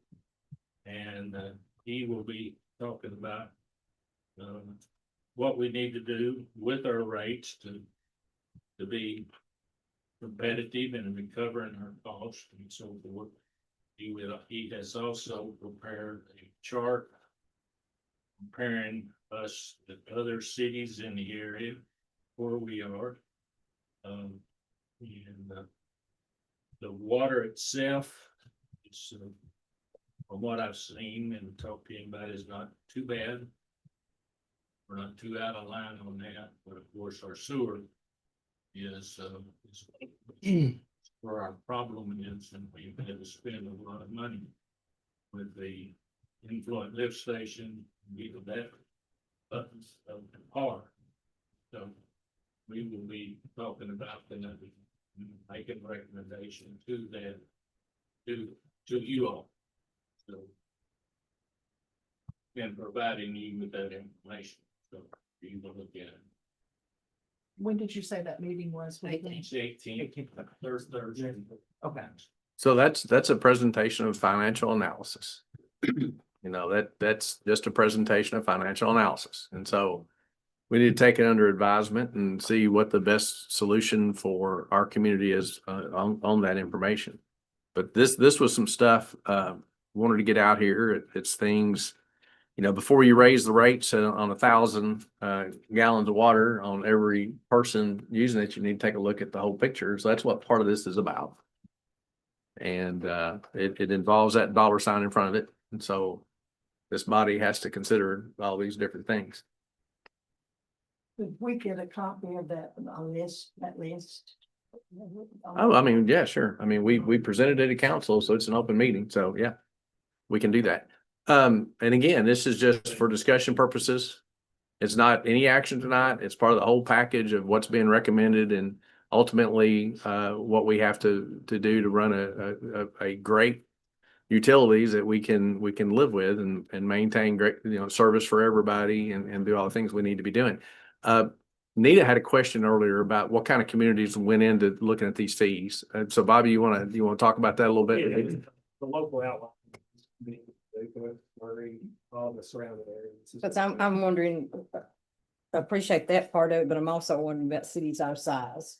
And he will be talking about what we need to do with our rates to be competitive and recovering our costs and so forth. He has also prepared a chart comparing us to other cities in the area where we are. And the water itself is, from what I've seen and talked to him about, is not too bad. We're not too out of line on that, but of course our sewer is where our problem is, and we've had to spend a lot of money with the influent lift station, either that buttons of the par. So we will be talking about that and making recommendation to that, to you all. So, and providing you with that information, so you will look at it. When did you say that meeting was? It's 18th, Thursday. Okay. So that's a presentation of financial analysis. You know, that's just a presentation of financial analysis. And so we need to take it under advisement and see what the best solution for our community is on that information. But this was some stuff wanted to get out here. It's things, you know, before you raise the rates on 1,000 gallons of water on every person using it, you need to take a look at the whole picture. So that's what part of this is about. And it involves that dollar sign in front of it. And so this body has to consider all these different things. Could we get a copy of that list? Oh, I mean, yeah, sure. I mean, we presented it at council, so it's an open meeting. So yeah, we can do that. And again, this is just for discussion purposes. It's not any action tonight. It's part of the whole package of what's being recommended and ultimately what we have to do to run a great utilities that we can live with and maintain great, you know, service for everybody and do all the things we need to be doing. Nita had a question earlier about what kind of communities went into looking at these fees. So Bobby, you want to talk about that a little bit? Yeah, the local outline. All the surrounding areas. Because I'm wondering, I appreciate that part of it, but I'm also wondering about cities our size.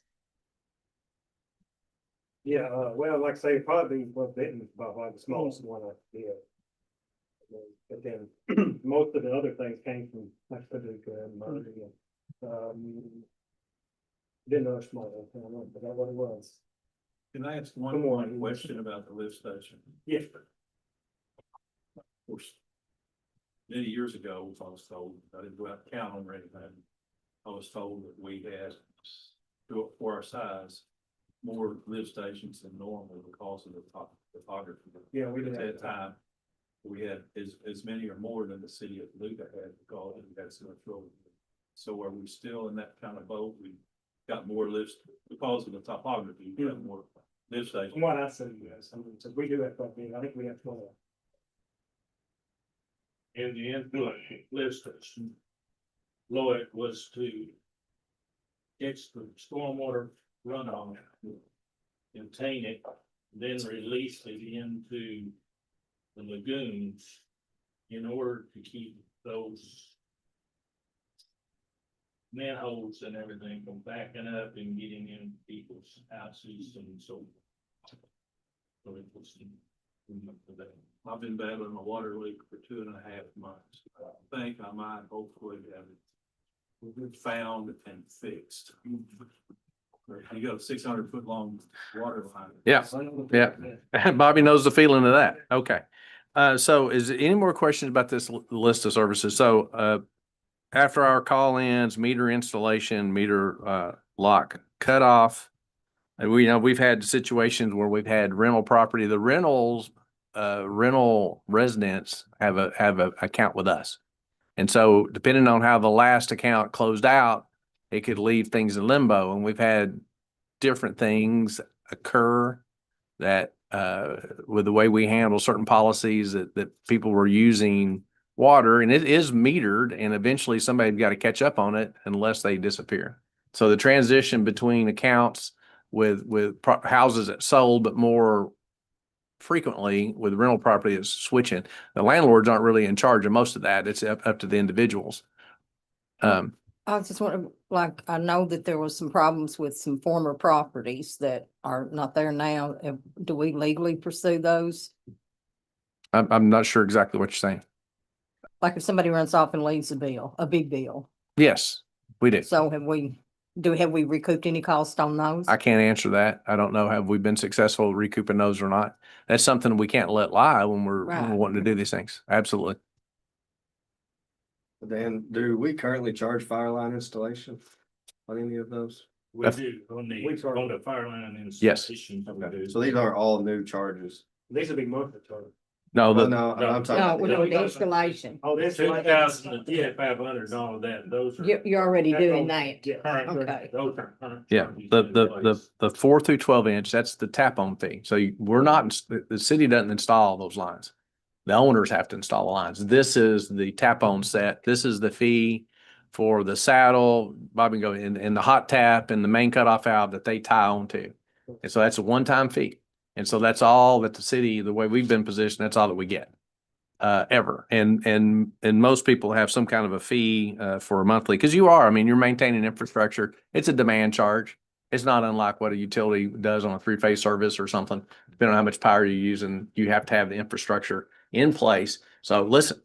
Yeah, well, like I say, probably what Benton is probably the smallest one I did. But then most of the other things came from like Paducah and Murray and didn't know small, I don't know, but that's what it was. Can I ask one question about the lift station? Yes. Of course, many years ago, I was told, I didn't go out to count on or anything. I was told that we had, for our size, more lift stations than normal because of the topography. Yeah, we did at that time. We had as many or more than the city of Paducah had because we had so much road. So are we still in that kind of boat? We got more lifts because of the topography. We got more lift stations. From what I said, yes, I mean, so we do have, I think we have 12. In the influent lift station, Lloyd was to catch the stormwater runoff, contain it, then release it into the lagoons in order to keep those manholes and everything from backing up and getting in people's houses and so forth. So it was for that. I've been battling a water leak for 2.5 months. I think I might hopefully have it found and fixed. You got a 600-foot long water line. Yeah. Yeah. Bobby knows the feeling of that. Okay. So is there any more questions about this list of services? So, after our call-ins, meter installation, meter, lock cutoff, and we've had situations where we've had rental property, the rental residents have a account with us. And so depending on how the last account closed out, it could leave things in limbo, and we've had different things occur that, with the way we handle certain policies that people were using water, and it is metered, and eventually somebody's got to catch up on it unless they disappear. So the transition between accounts with houses that sold, but more frequently with rental property is switching. The landlords aren't really in charge of most of that. It's up to the individuals. I was just wondering, like, I know that there was some problems with some former properties that are not there now. Do we legally pursue those? I'm not sure exactly what you're saying. Like if somebody runs off and leaves a bill, a big bill. Yes, we do. So have we recouped any cost on those? I can't answer that. I don't know. Have we been successful recouping those or not? That's something we can't let lie when we're Right. wanting to do these things. Absolutely. Dan, do we currently charge fire line installation on any of those? We do on the fire line installation. we do. So these are all new charges. These would be monthly charge. No, Well, the, no, I'm talking. No, about we're the- doing the installation. Oh, this. 2,000 and 500 and all of that, those are. You're already doing that. Yeah. Current, Okay. those are current. yeah, charges the in place. 4 through 12 inch, that's the tap on fee. So we're not, the city doesn't install those lines. The owners have to install the lines. This is the tap on set. This is the fee for the saddle, Bobby go in the hot tap and the main cutoff valve that they tie onto. And so that's a one-time fee. And so that's all that the city, the way we've been positioned, that's all that we get. Ever. And most people have some kind of a fee, for a monthly, because I mean, you're maintaining infrastructure. It's a demand charge. It's not unlike what a utility does on a 3-phase service or something. Depending on how much power you're using, you have to have the infrastructure in place. So listen,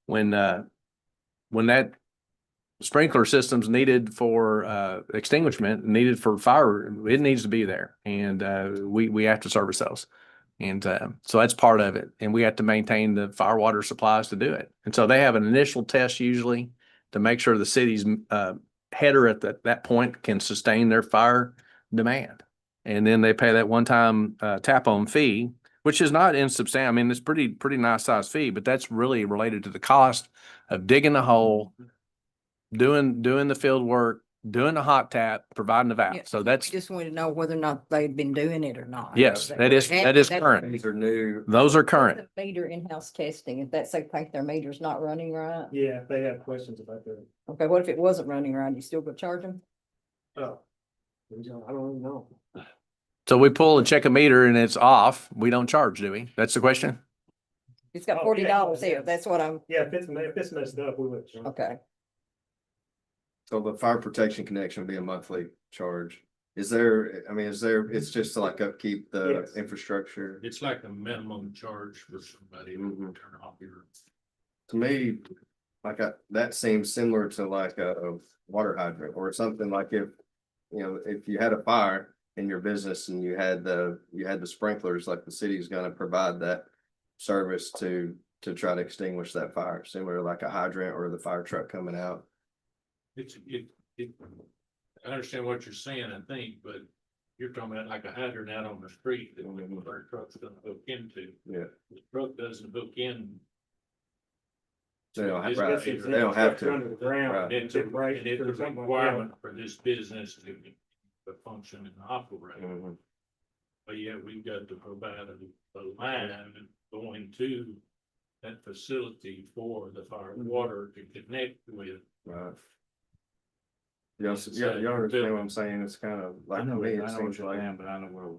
when that sprinkler system's needed for, extinguishment, needed for fire, it needs to be there. And, we have to service those. And so that's part of it. And we have to maintain the fire water supplies to do it. And so they have an initial test usually to make sure the city's header at that point can sustain their fire demand. And then they pay that one-time tap on fee, which is not insubstantial. I mean, it's pretty nice size fee, but that's really related to the cost of digging the hole, doing the field work, doing the hot tap, providing the valve. Yeah, So that's, Just wanted to know whether or not they'd been doing it or not. yes, that is current. These are new. Those are current. The meter in-house testing, if that's, they think their meter's not running right. Yeah, if they have questions about that. Okay, what if it wasn't running right? You still gonna charge them? Oh. I don't even know. So we pull and check a meter and it's off. We don't charge, do we? That's the question? It's got Oh, yeah. $40 here. That's what I'm, Yeah, if it's messed up, we would. okay. So the fire protection connection would be a monthly charge. Is there, it's just to like upkeep the Yes. infrastructure? It's like a minimum charge for somebody to Mhm. turn off your. To me, that seems similar to like a water hydrant or something like if you had a fire in your business and you had the sprinklers, like the city's gonna provide that service to try to extinguish that fire, similar to like a hydrant or the fire truck coming out. I understand what you're saying, I think, but you're talking about like a hydrant out on the street that the fire truck's gonna hook into. Yeah. The truck doesn't hook in. They don't have, It's right, got some they don't have Under to. the ground. Right. It's a requirement for this business to function and operate. Mhm. But yeah, we've got to provide a line going to that facility for the fire water to connect with. Right. You understand what I'm saying? It's kind of like, to me, it seems like. But I know where.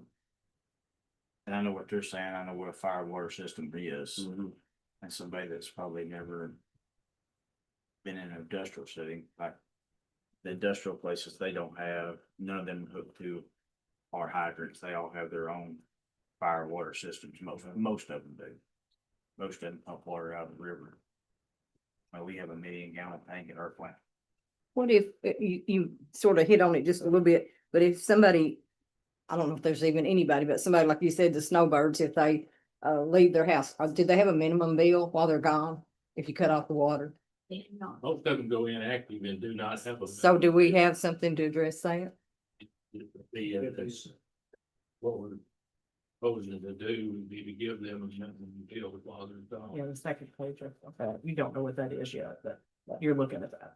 And I know what they're saying. I know what a fire water system is. Mhm. And somebody that's probably never been in an industrial setting, like the industrial places, they don't have, none of them hook to our hydrants. They all have their own fire water systems. Most of them do. Most of them pump water out of the river. Well, we have a 1 million gallon tank at our plant. What if you sort of hit on it just a little bit? But if somebody, I don't know if there's even anybody, but somebody, like you said, the snowbirds, if they leave their house, do they have a minimum bill while they're gone? If you cut off the water? Most of them go inactive and do not have a. So do we have something to address that? What we're proposing to do would be to give them a minimum bill while they're gone. Yeah, the second page of that, you don't know what that is yet, but you're looking at that.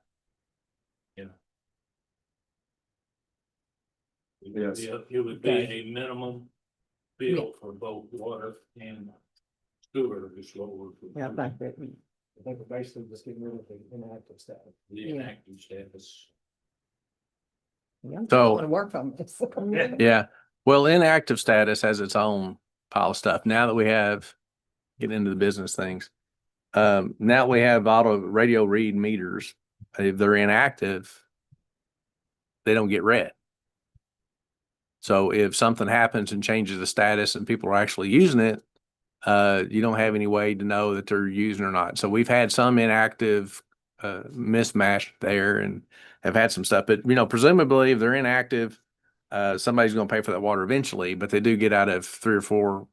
Yes. It would be a minimum bill for both water and sewer is what we're. Yeah, I think that, I think we're basically just getting rid of the inactive status. The inactive status. Yeah, So- want to work on this. Yeah, well, inactive status has its own pile of stuff. Now that we have, get into the business things. Now we have auto radio read meters. If they're inactive, they don't get read. So if something happens and changes the status and people are actually using it, you don't have any way to know that they're using or not. So we've had some inactive mismatch there and have had some stuff, but presumably if they're inactive, somebody's going to pay for that water eventually, but they do get out of 3 or 4,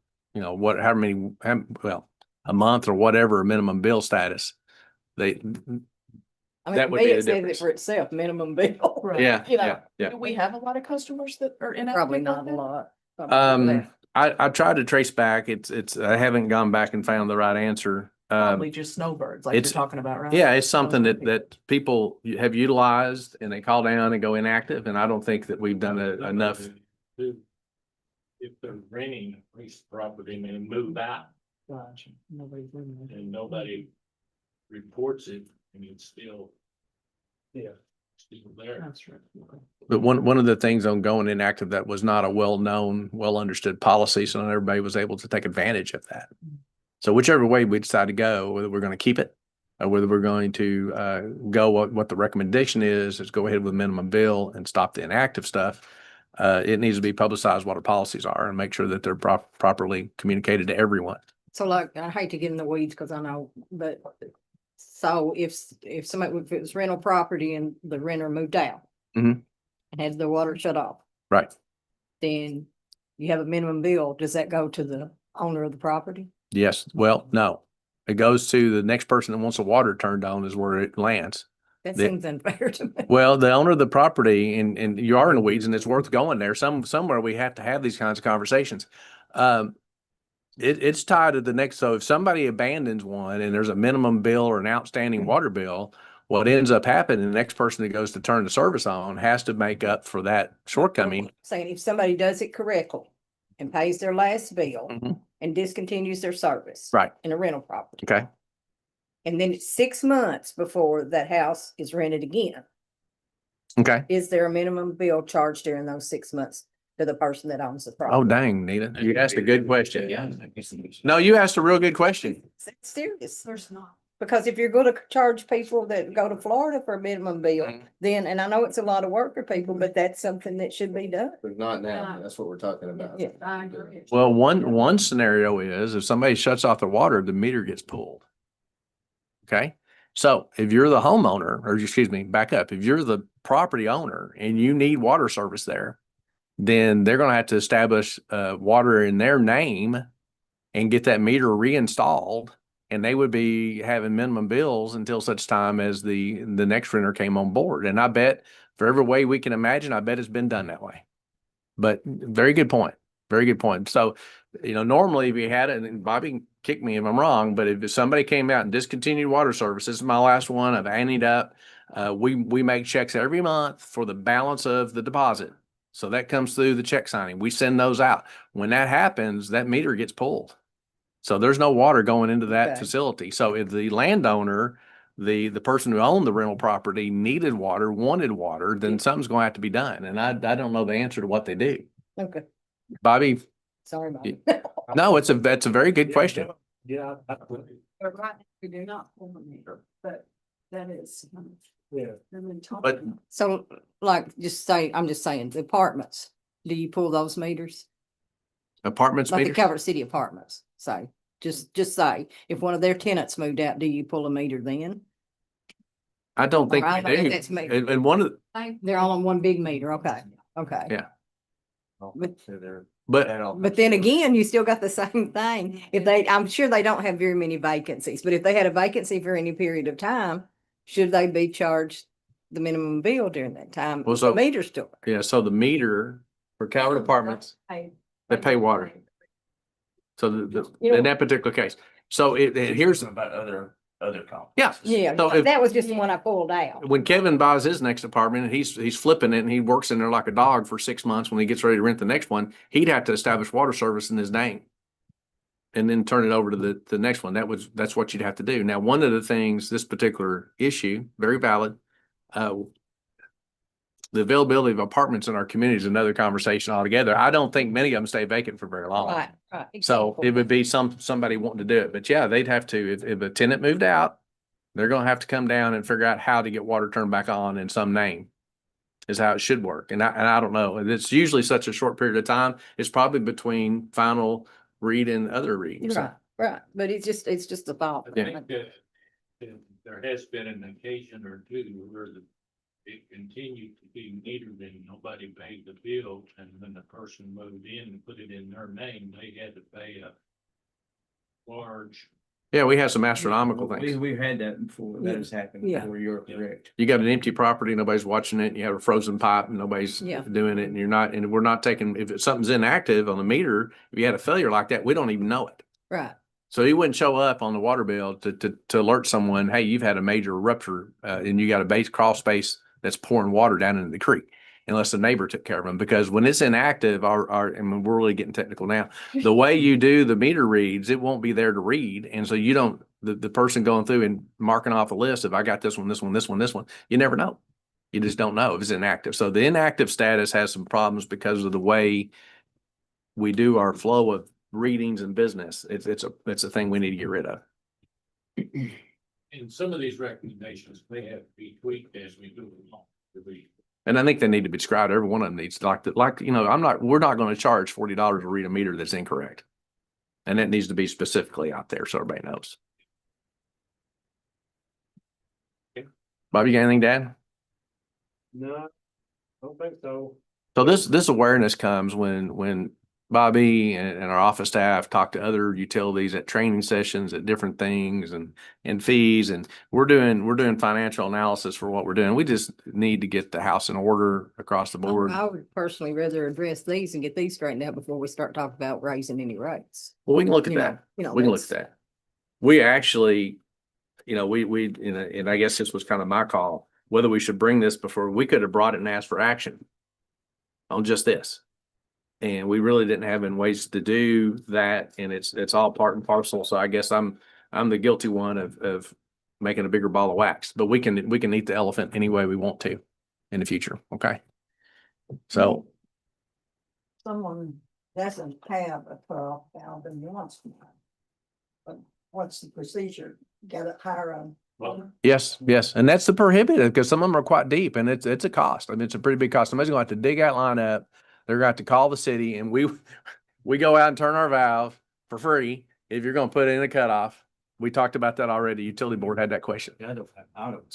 a month or whatever minimum bill status. They, I That mean, would me, be the it says it difference. for itself, minimum bill. Right. yeah, You know, yeah, yeah. do we have a lot of customers that are inactive? Probably like not a that? lot. Probably I tried to trace back. It's I haven't gone back and found the right answer. Probably just snowbirds, like you're it's- talking about, right? Yeah, it's something that people have utilized and they call down and go inactive, and I don't think that we've done enough. If they're renting a piece of property and they move out Gotcha. Nobody's living there. and nobody reports it, I mean, it's still. Yeah. Still there. That's right. Okay. But one of the things on going inactive that was not a well-known, well-understood policy, so not everybody was able to take advantage of that. So whichever way we decide to go, whether we're going to keep it or whether we're going to go what the recommendation is go ahead with minimum bill and stop the inactive stuff. It needs to be publicized what our policies are and make sure that they're properly communicated to everyone. So like, I hate to get in the weeds because I know, but so if somebody, if it was rental property and the renter moved out Mhm. and had their water shut off, Right. then you have a minimum bill. Does that go to the owner of the property? Yes. Well, no. It goes to the next person that wants the water turned on is where it lands. That The- seems unfair to me. Well, the owner of the property, and you are in the weeds, and it's worth going there. Somewhere we have to have these kinds of conversations. It's tied to the next. So if somebody abandons one and there's a minimum bill or an outstanding water bill, what ends up happening, the next person that goes to turn the service on has to make up for that shortcoming. Saying if somebody does it correctly and pays their last bill Mhm. and discontinues their service. Right. In a rental property. Okay. And then it's 6 months before that house is rented again. Okay. Is there a minimum bill charged during those 6 months to the person that owns the property? Oh, dang, Nita. You asked a good question. No, you asked a real good question. It's serious. There's not. Because if you're gonna charge people that go to Florida for a minimum bill, Mhm. then, and I know it's a lot of work for people, but that's something that should be done. But not now. That's what we're talking about. Yeah. I agree. Well, one scenario is if somebody shuts off their water, the meter gets pulled. Okay, so if you're the homeowner, or excuse me, back up, if you're the property owner and you need water service there, then they're gonna have to establish water in their name and get that meter reinstalled. And they would be having minimum bills until such time as the next renter came on board. And I bet for every way we can imagine, I bet it's been done that way. But very good point. Very good point. So, normally if you had it, and Bobby can kick me if I'm wrong, but if somebody came out and discontinued water service, this is my last one, I've anteed up. We make checks every month for the balance of the deposit. So that comes through the check signing. We send those out. When that happens, that meter gets pulled. So there's no water going into that Okay. facility. So if the landowner, the person who owned the rental property wanted water, then something's going to have to be done. And I don't know the answer to what they do. Okay, Bobby, sorry about Yeah. it. no, that's a very good question. Yeah, But right, now, we do not pull the meter, but that is. yeah. But- So like, I'm just saying, the apartments, do you pull those meters? Apartments Like the meters? Calvert City apartments, say, just say, if one of their tenants moved out, do you pull a meter then? I don't think I we don't know if do. that's me. And one of, They're all on one big meter, okay. Okay. Yeah. But- So they're. But that all But comes then together. again, you still got the same thing. If I'm sure they don't have very many vacancies, but if they had a vacancy for any period of time, should they be charged the minimum bill during that time? Well, of so- the meter store? yeah, so the meter for Calvert Apartments, they pay water. So in that particular case, so here's, About other companies. yeah. Yeah, So if- that was just the one I pulled out. when Kevin buys his next apartment and he's flipping it and he works in there like a dog for 6 months, when he gets ready to rent the next one, he'd have to establish water service in his name. And then turn it over to the next one. That's what you'd have to do. Now, one of the things, this particular issue, very valid. The availability of apartments in our community is another conversation altogether. I don't think many of them stay vacant for very long. Right. So exactly. it would be somebody wanting to do it, but yeah, they'd have to, if a tenant moved out, they're gonna have to come down and figure out how to get water turned back on in some name. Is how it should work. And I don't know. And it's usually such a short period of time. It's probably between final read and other readings. Right, right. But it's just a thought. I think that there has been an occasion or two where it continued to be metered and nobody paid the bill, and when the person moved in and put it in their name, they had to pay a large. Yeah, we have some astronomical things. We've had that before. That has happened Yeah. before. You're correct. You got an empty property, nobody's watching it, and you have a frozen pipe and nobody's Yeah. doing it, and we're not taking, if something's inactive on the meter, if you had a failure like that, we don't even know it. Right. So he wouldn't show up on the water bill to alert someone, hey, you've had a major rupture, and you got a crawl space that's pouring water down into the creek, unless the neighbor took care of them. Because when it's inactive, I mean, we're really getting technical now. The way you do the meter reads, it won't be there to read. And so you don't, the person going through and marking off a list, if I got this one, this one, this one, this one, you never know. You just don't know if it's inactive. So the inactive status has some problems because of the way we do our flow of readings and business. It's a thing we need to get rid of. And some of these recommendations may have to be tweaked as we go along. And I think they need to be described. Every one of them needs we're not going to charge $40 to read a meter that's incorrect. And that needs to be specifically out there so everybody knows. Bobby, you got anything to add? No, I don't think so. So this awareness comes when Bobby and our office staff talk to other utilities at training sessions, at different things and fees, and we're doing financial analysis for what we're doing. We just need to get the house in order across the board. I would personally rather address these and get these straightened out before we start talking about raising any rates. Well, we can look at You know, that. you know, We can look at that's- that. We actually, and I guess this was kind of my call, whether we should bring this before, we could have brought it and asked for action on just this. And we really didn't have any ways to do that. And it's all part and parcel. So I guess I'm the guilty one of making a bigger ball of wax, but we can eat the elephant any way we want to in the future. Okay. So Someone doesn't have a 12 valve and wants one. But what's the procedure? Get it hire a Well, yes. And that's the prohibitive, because some of them are quite deep and it's a cost. I mean, it's a pretty big cost. Somebody's going to have to dig that line up. They're going to have to call the city, and we go out and turn our valve for free if you're going to put in a cutoff. We talked about that already. Utility board had that question. I don't,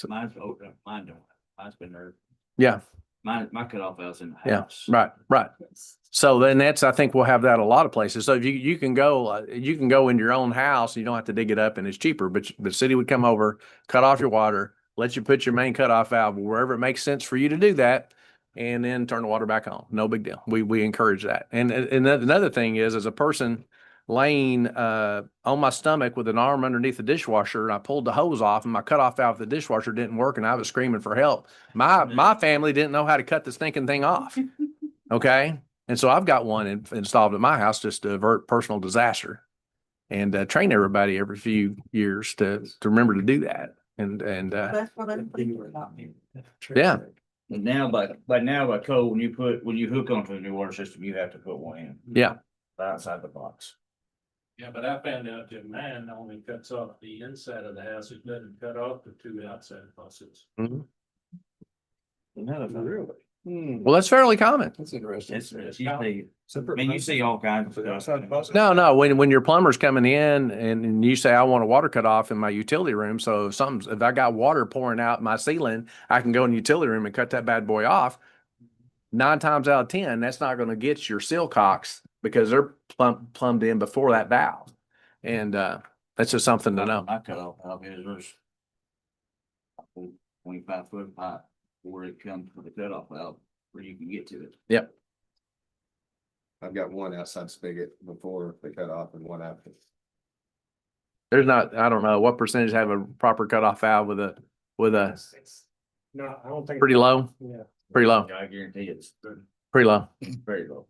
mine's open up. Mine don't. Mine's been there. Yeah. My cutoff valve's in the Yeah. house. Right. So then I think we'll have that a lot of places. So if you can go in your own house, you don't have to dig it up and it's cheaper, but the city would come over, cut off your water, let you put your main cutoff valve wherever it makes sense for you to do that, and then turn the water back on. No big deal. We encourage that. And another thing is, as a person laying on my stomach with an arm underneath the dishwasher, and I pulled the hose off and my cutoff valve for the dishwasher didn't work and I was screaming for help. My family didn't know how to cut the stinking thing off. Okay. And so I've got one installed at my house just to avert personal disaster, and train everybody every few years to remember to do that. And That's what I'm thinking about. yeah. And now, by code, when you hook onto a new water system, you have to put one in. Yeah. Outside the box. yeah, but I found out that mine only cuts off the inside of the house. It doesn't cut off the two outside faucets. Mhm. Really? Well, that's fairly common. That's interesting. It's usually, I mean, you see all kinds of stuff. No, when your plumber's coming in and you say, I want a water cut off in my utility room. So if I got water pouring out my ceiling, I can go in the utility room and cut that bad boy off. 9 times out of 10, that's not gonna get your silcocks because they're plumbed in before that valve. And, that's just something to know. I cut off valve is there's 25-foot pipe where it comes to the cutoff valve where you can get to it. Yep. I've got one outside spigot before they cut off and one after. There's not, I don't know, what percentage have a proper cutoff valve with a, No, I don't think. pretty low, Yeah. pretty low, I guarantee it's pretty low. very low.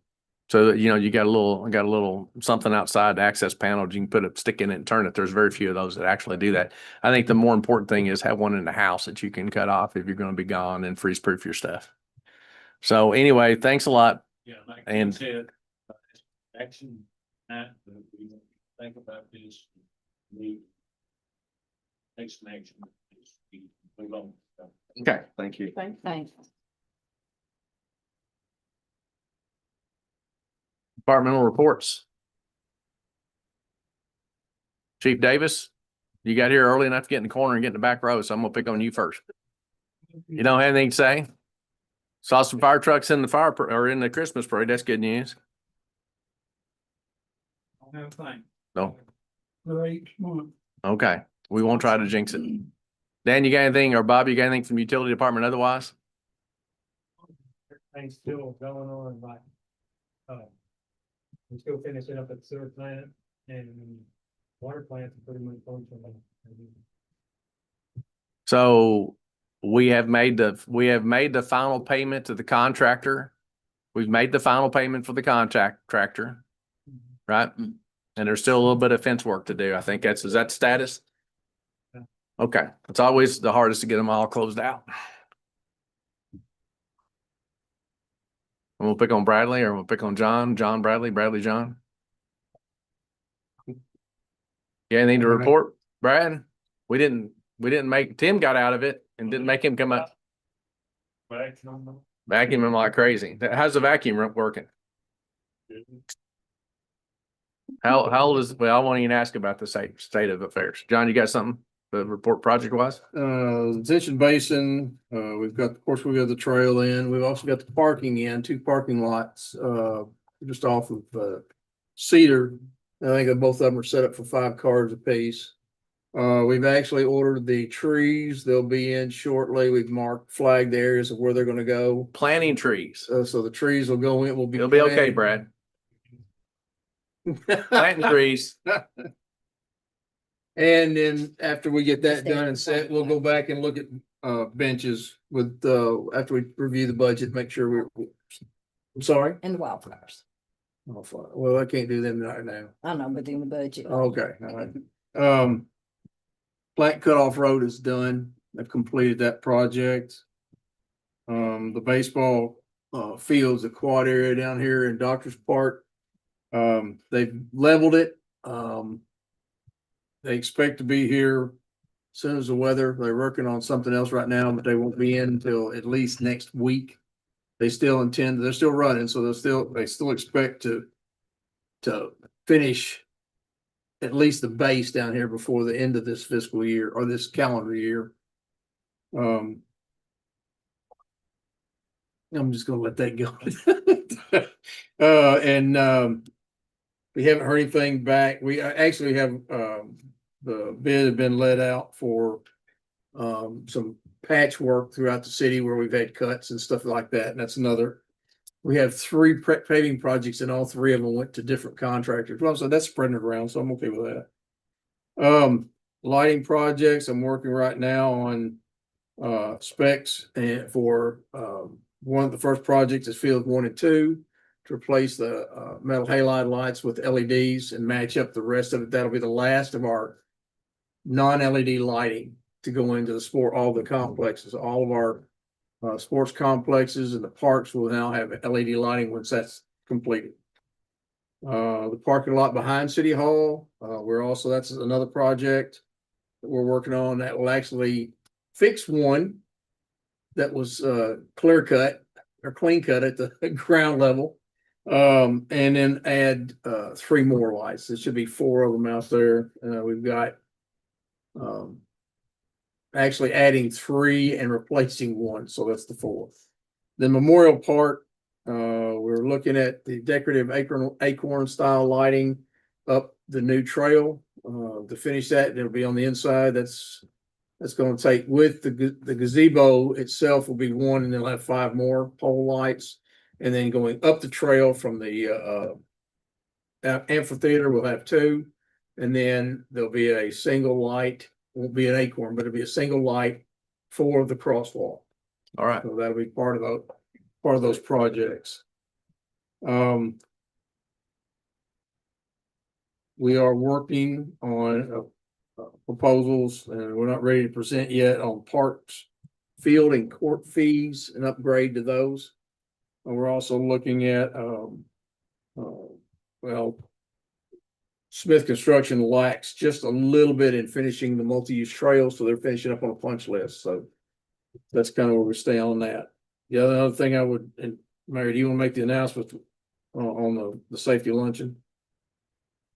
So that, you know, you got a little something outside the access panel, you can put a stick in it and turn it. There's very few of those that actually do that. I think the more important thing is have one in the house that you can cut off if you're gonna be gone and freeze proof your stuff. So anyway, thanks a lot. Yeah, like And- you said, action, that, we think about this, we take some action. We move on. Okay. Thank you. Thanks. Departmental reports. Chief Davis, you got here early enough to get in the corner and get in the back row, so I'm gonna pick on you first. You don't have anything to say? Saw some fire trucks in the or in the Christmas parade. That's good news. Don't have a thing. No. Great month. Okay, we won't try to jinx it. Dan, you got anything, or Bob, you got anything from utility department otherwise? Things still going on, like, we're still finishing up at the sewer plant and water plants are pretty much functioning. So we have made the final payment to the contractor. We've made the final payment for the contractor, right? And there's still a little bit of fence work to do. I think is that the status? Okay, it's always the hardest to get them all closed out. I'm gonna pick on Bradley, or I'm gonna pick on John Bradley, John. You got anything to report, Brad? We didn't make, Tim got out of it and didn't make him come up. Vacuuming like crazy. How's the vacuum working? How old is, well, I won't even ask about the state of affairs. John, you got something to report project wise? Detention basin, we've got, of course, we got the trail in, we've also got the parking in, 2 parking lots, just off of, Cedar. I think that both of them are set up for 5 cars apiece. We've actually ordered the trees. They'll be in shortly. We've flagged the areas of where they're gonna go. Planting trees. So the trees will go in, It'll be okay, Brad. Planting trees. And then after we get that done and set, we'll go back and look at benches with after we review the budget, make sure I'm sorry? And the wildflowers. Oh, fine. Well, I can't do them right now. I know, but in the budget. Okay, all right. Plant Cutoff Road is done. I've completed that project. The baseball fields, the quad area down here in Doctor's Park. They've leveled it. They expect to be here as soon as the weather. They're working on something else right now, but they won't be in until at least next week. They still intend, they're still running, so they still expect to finish at least the base down here before the end of this fiscal year or this calendar year. I'm just gonna let that go. We haven't heard anything back. We actually have, the bid had been let out for some patchwork throughout the city where we've had cuts and stuff like that. And that's we have 3 paving projects and all 3 of them went to different contractors. Well, so that's spreading it around. So I'm okay with that. Lighting projects, I'm working right now on specs and for one of the first projects is field 1 and 2 to replace the metal halide lights with LEDs and match up the rest of it. That'll be the last of our non-LED lighting to go into all the complexes. All of our sports complexes and the parks will now have LED lighting once that's completed. The parking lot behind City Hall, that's another project that we're working on that will actually fix one that was clean cut at the ground level. And then add 3 more lights. There should be 4 of them out there. We've got actually adding 3 and replacing 1, so that's the 4th. The Memorial Park We're looking at the decorative acorn style lighting up the new trail. To finish that, it'll be on the inside. That's gonna take with the gazebo itself will be one, and they'll have 5 more pole lights. And then going up the trail from the amphitheater, we'll have 2. And then there'll be a single light, won't be an acorn, but it'll be a single light for the crosswalk. All right. So that'll be part of those projects. We are working on proposals, and we're not ready to present yet on parks, field and court fees, and upgrade to those. And we're also looking at, Smith Construction lacks just a little bit in finishing the multi-use trails, so they're finishing up on a punch list. So that's kind of where we stay on that. The other thing I would, and Mary, do you want to make the announcement on the safety luncheon?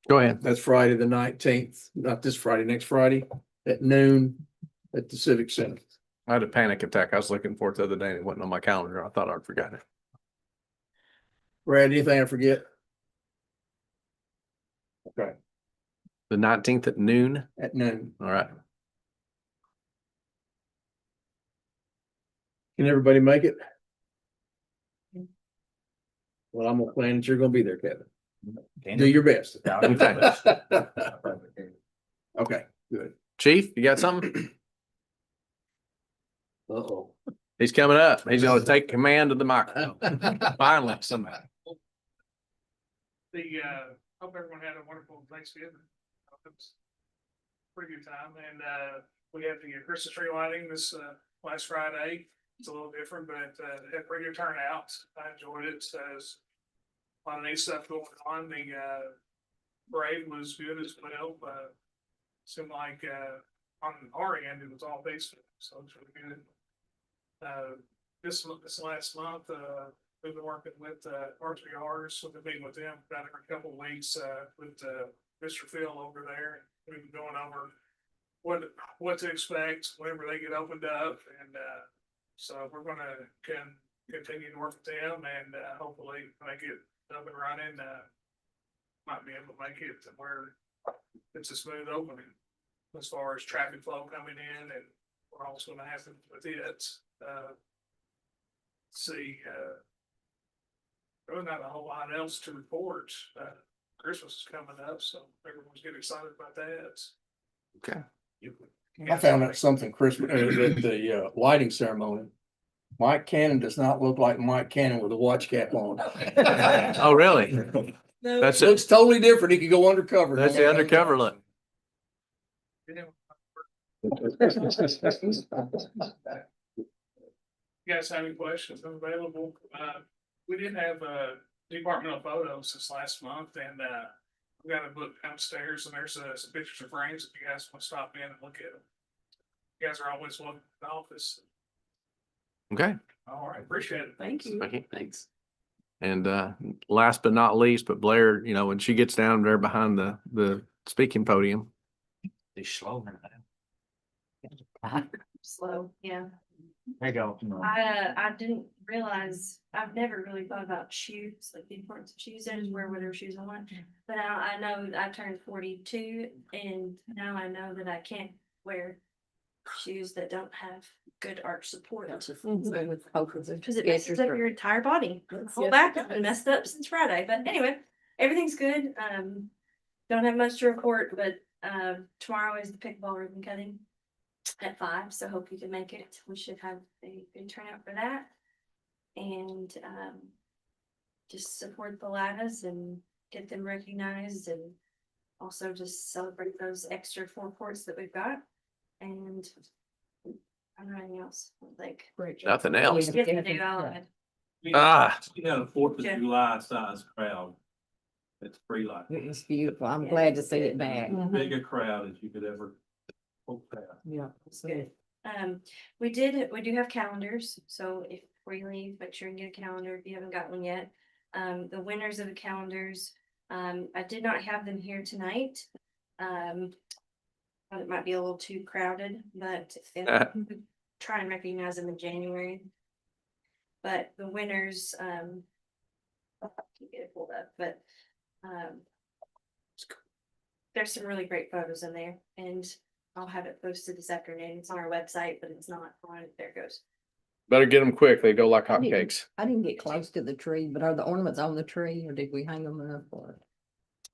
Go ahead. That's Friday the 19th, not this Friday, next Friday at noon at the Civic Center. I had a panic attack. I was looking for it the other day and it wasn't on my calendar. I thought I'd forgotten it. Brad, anything I forget? Okay, The 19th at noon. at noon. All right. Can everybody make it? Well, I'm gonna plan that you're gonna be there, Kevin. Do your best. Okay, good. Chief, you got something? Uh-oh. He's coming up. He's gonna take command of the microphone. Finally, somebody. Hope everyone had a wonderful Thanksgiving. It was a pretty good time, and we had the Christmas tree lighting this last Friday. It's a little different, but it had pretty good turnout. I enjoyed it. So there's a lot of neat stuff going on. The parade was good as well. Seemed like on our end it was all basement, so it's really good. This last month, we've been working with RTRs, so we've been meeting with them about every couple of weeks with Mr. Phil over there. We've been going over what to expect whenever they get opened up, and so we're gonna continue to work with them, and hopefully when they get up and running, might be able to make it to where it's a smooth opening as far as traffic flow coming in, and we're also gonna have to with it. See, really not a whole lot else to report. Christmas is coming up, so everyone's getting excited about that. Okay. I found out something Christmas, at the lighting ceremony. Mike Cannon does not look like Mike Cannon with a watch cap on. Oh, really? No. That's Looks it. totally different. He could go undercover. That's the undercover look. You guys have any questions, I'm available. We did have departmental photos this last month, and we got a book downstairs, and there's some pictures of frames if you guys want to stop in and look at them. You guys are always welcome to the office. Okay. All right, appreciate it. Thank you. Okay, thanks. And last but not least, but Blair, you know, when she gets down there behind the speaking podium. He's slow. Slow, yeah. There you go. I didn't realize, I've never really thought about shoes, like the importance of shoes. I just wear whatever shoes I want. But now I know I turned 42, and now I know that I can't wear shoes that don't have good arch support. Because it messes up your entire body. Whole back has been messed up since Friday. But anyway, everything's good. Don't have much to report, but tomorrow is the pickleball ribbon cutting at 5, so hope you can make it. We should have a good turnout for that. And just support the Latas and get them recognized, and also just celebrate those extra 4 courts that we've got. And I don't know anything else. Like Nothing else. get to do all of it. Ah. We got a 4th of Yeah. July size crowd. It's free like, It was beautiful. I'm glad to see it back. bigger crowd as you could ever hope to have. Yeah. Good. We do have calendars, so if before you leave, make sure and get a calendar if you haven't got one yet. The winners of the calendars, I did not have them here tonight. Thought it might be a little too crowded, but try and recognize them in January. But the winners, I'll have to get it pulled up, but, um. There's some really great photos in there, and I'll have it posted this afternoon. It's on our website, but it's not on, there it goes. Better get them quick. They go like I didn't- hotcakes. I didn't get close to the tree, but are the ornaments on the tree or did we hang them up or?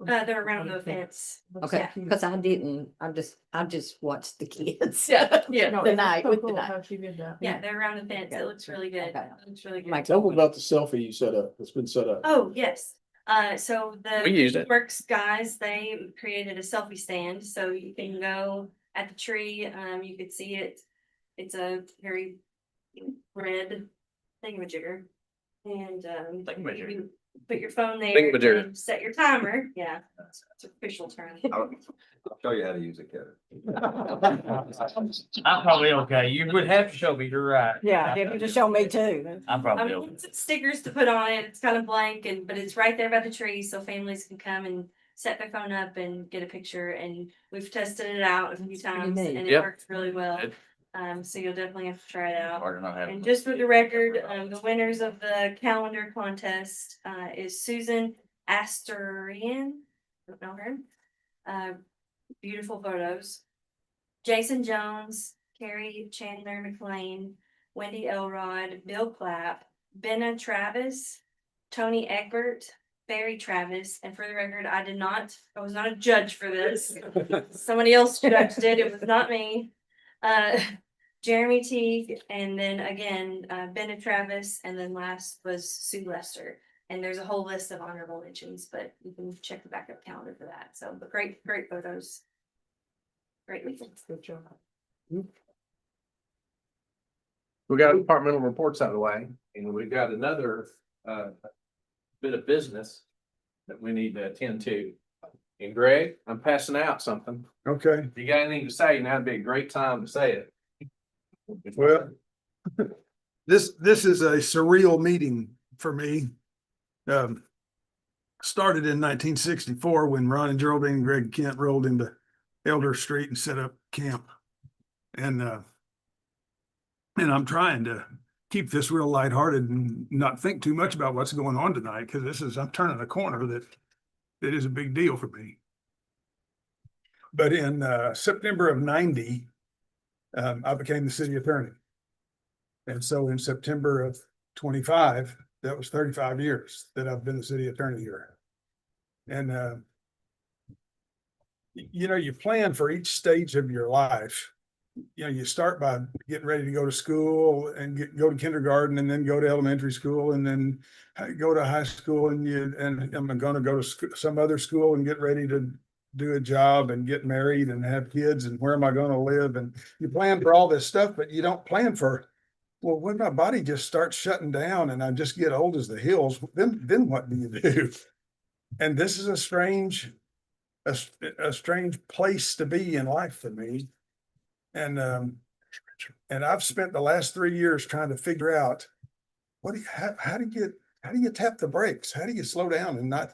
They're around the fence. Okay, Yeah. cause I didn't, I just watched the kids. Yeah, no, The night with the cool night. how she did that. Yeah, they're around the fence. It looks really good. Okay. It looks really good. Like, Tell me about the selfie you set up. It's been set up. Oh, yes. So We used it. Works guys, they created a selfie stand, so you can go at the tree, you could see it. It's a very red thingamajigger. And, Thingamajigger. you can put your phone there Thingamajigger. and set your timer. Yeah, it's official term. I'll show you how to use it, Kevin. I'm probably okay. You would have to show me, you're right. Yeah, they just show me too. I'm I probably mean, okay. it's stickers to put on it. It's kind of blank but it's right there by the tree, so families can come and set their phone up and get a picture. And we've tested it out a few That's pretty times neat. and it Yep. works really well. Good. So you'll definitely have to try it out. Hard to not have. And just for the record, the winners of the calendar contest, is Susan Astorian. Don't know her. Beautiful photos. Jason Jones, Carrie Chandler McLean, Wendy Elrod, Bill Clapp, Benna Travis, Tony Egbert, Barry Travis, and for the record, I was not a judge for this. Somebody else judged it, it was not me. Jeremy Teague, and then again, Benna Travis, and then last was Sue Lester. And there's a whole list of honorable mentions, but you can check the backup calendar for that. So, but great photos. Great weekend. Good job. We got departmental reports out of the way, and we've got another bit of business that we need to attend to. And Greg, I'm passing out something. Okay, If you got anything to say, now'd be a great time to say it. well, this is a surreal meeting for me. Started in 1964 when Ron and Geraldine and Greg Kent rolled into Elder Street and set up camp. And I'm trying to keep this real lighthearted and not think too much about what's going on tonight, because I'm turning a corner that is a big deal for me. But in September of '90, I became the city attorney. And so in September of 25, that was 35 years that I've been the city attorney here. And you plan for each stage of your life. You start by getting ready to go to school and go to kindergarten, and then go to elementary school, and then go to high school, and I'm going to go to some other school and get ready to do a job and get married and have kids, and where am I going to live? And you plan for all this stuff, but you don't plan for, well, when my body just starts shutting down and I just get old as the hills, then what do you do? And this is a strange place to be in life for me. And I've spent the last 3 years trying to figure out how do you tap the brakes? How do you slow down and not?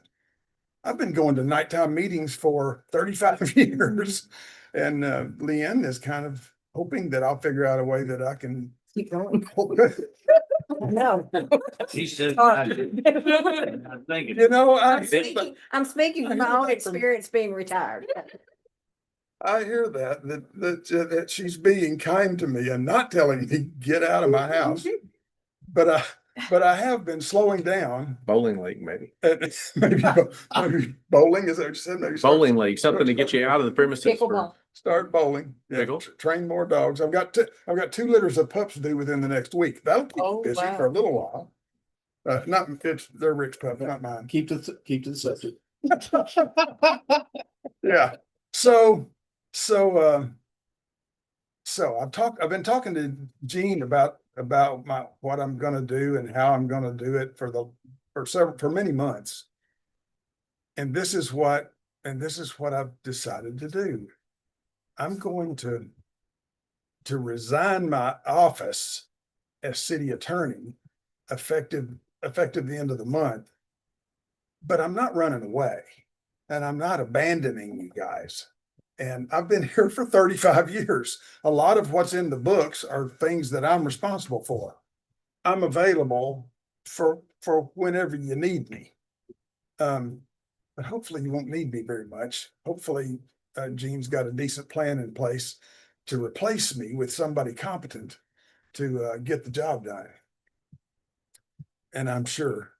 I've been going to nighttime meetings for 35 years, and Leanne is kind of hoping that I'll figure out a way that I can Keep going. No. He said. I'm I'm thinking. I'm speaking from my own experience being retired. I hear that she's being kind to me and not telling me get out of my house. But I have been slowing down. Bowling league, maybe. Maybe bowling, is that what you said? Maybe Bowling league, something to get you out of the premises. for- Pickleball. start bowling. Yeah, Pickle. train more dogs. I've got 2 litters of pups due within the next week. That'll keep Oh, me busy wow. for a little while. They're rich pups, not mine. Keep to the subject. Yeah. So I've been talking to Gene about what I'm gonna do and how I'm gonna do it for many months. And this is what I've decided to do. I'm going to resign my office as city attorney effective the end of the month. But I'm not running away, and I'm not abandoning you guys. And I've been here for 35 years. A lot of what's in the books are things that I'm responsible for. I'm available for whenever you need me. But hopefully you won't need me very much. Hopefully, Gene's got a decent plan in place to replace me with somebody competent to get the job done. And I'm sure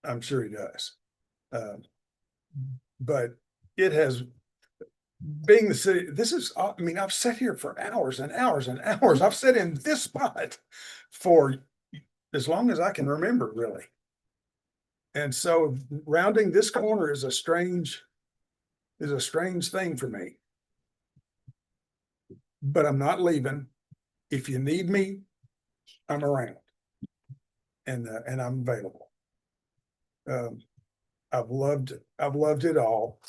he does. But it has, being the city, this is, I mean, I've sat here for hours and hours and hours. I've sat in this spot for as long as I can remember, really. And so rounding this corner is a strange thing for me. But I'm not leaving. If you need me, I'm around. And I'm available. I've loved it all.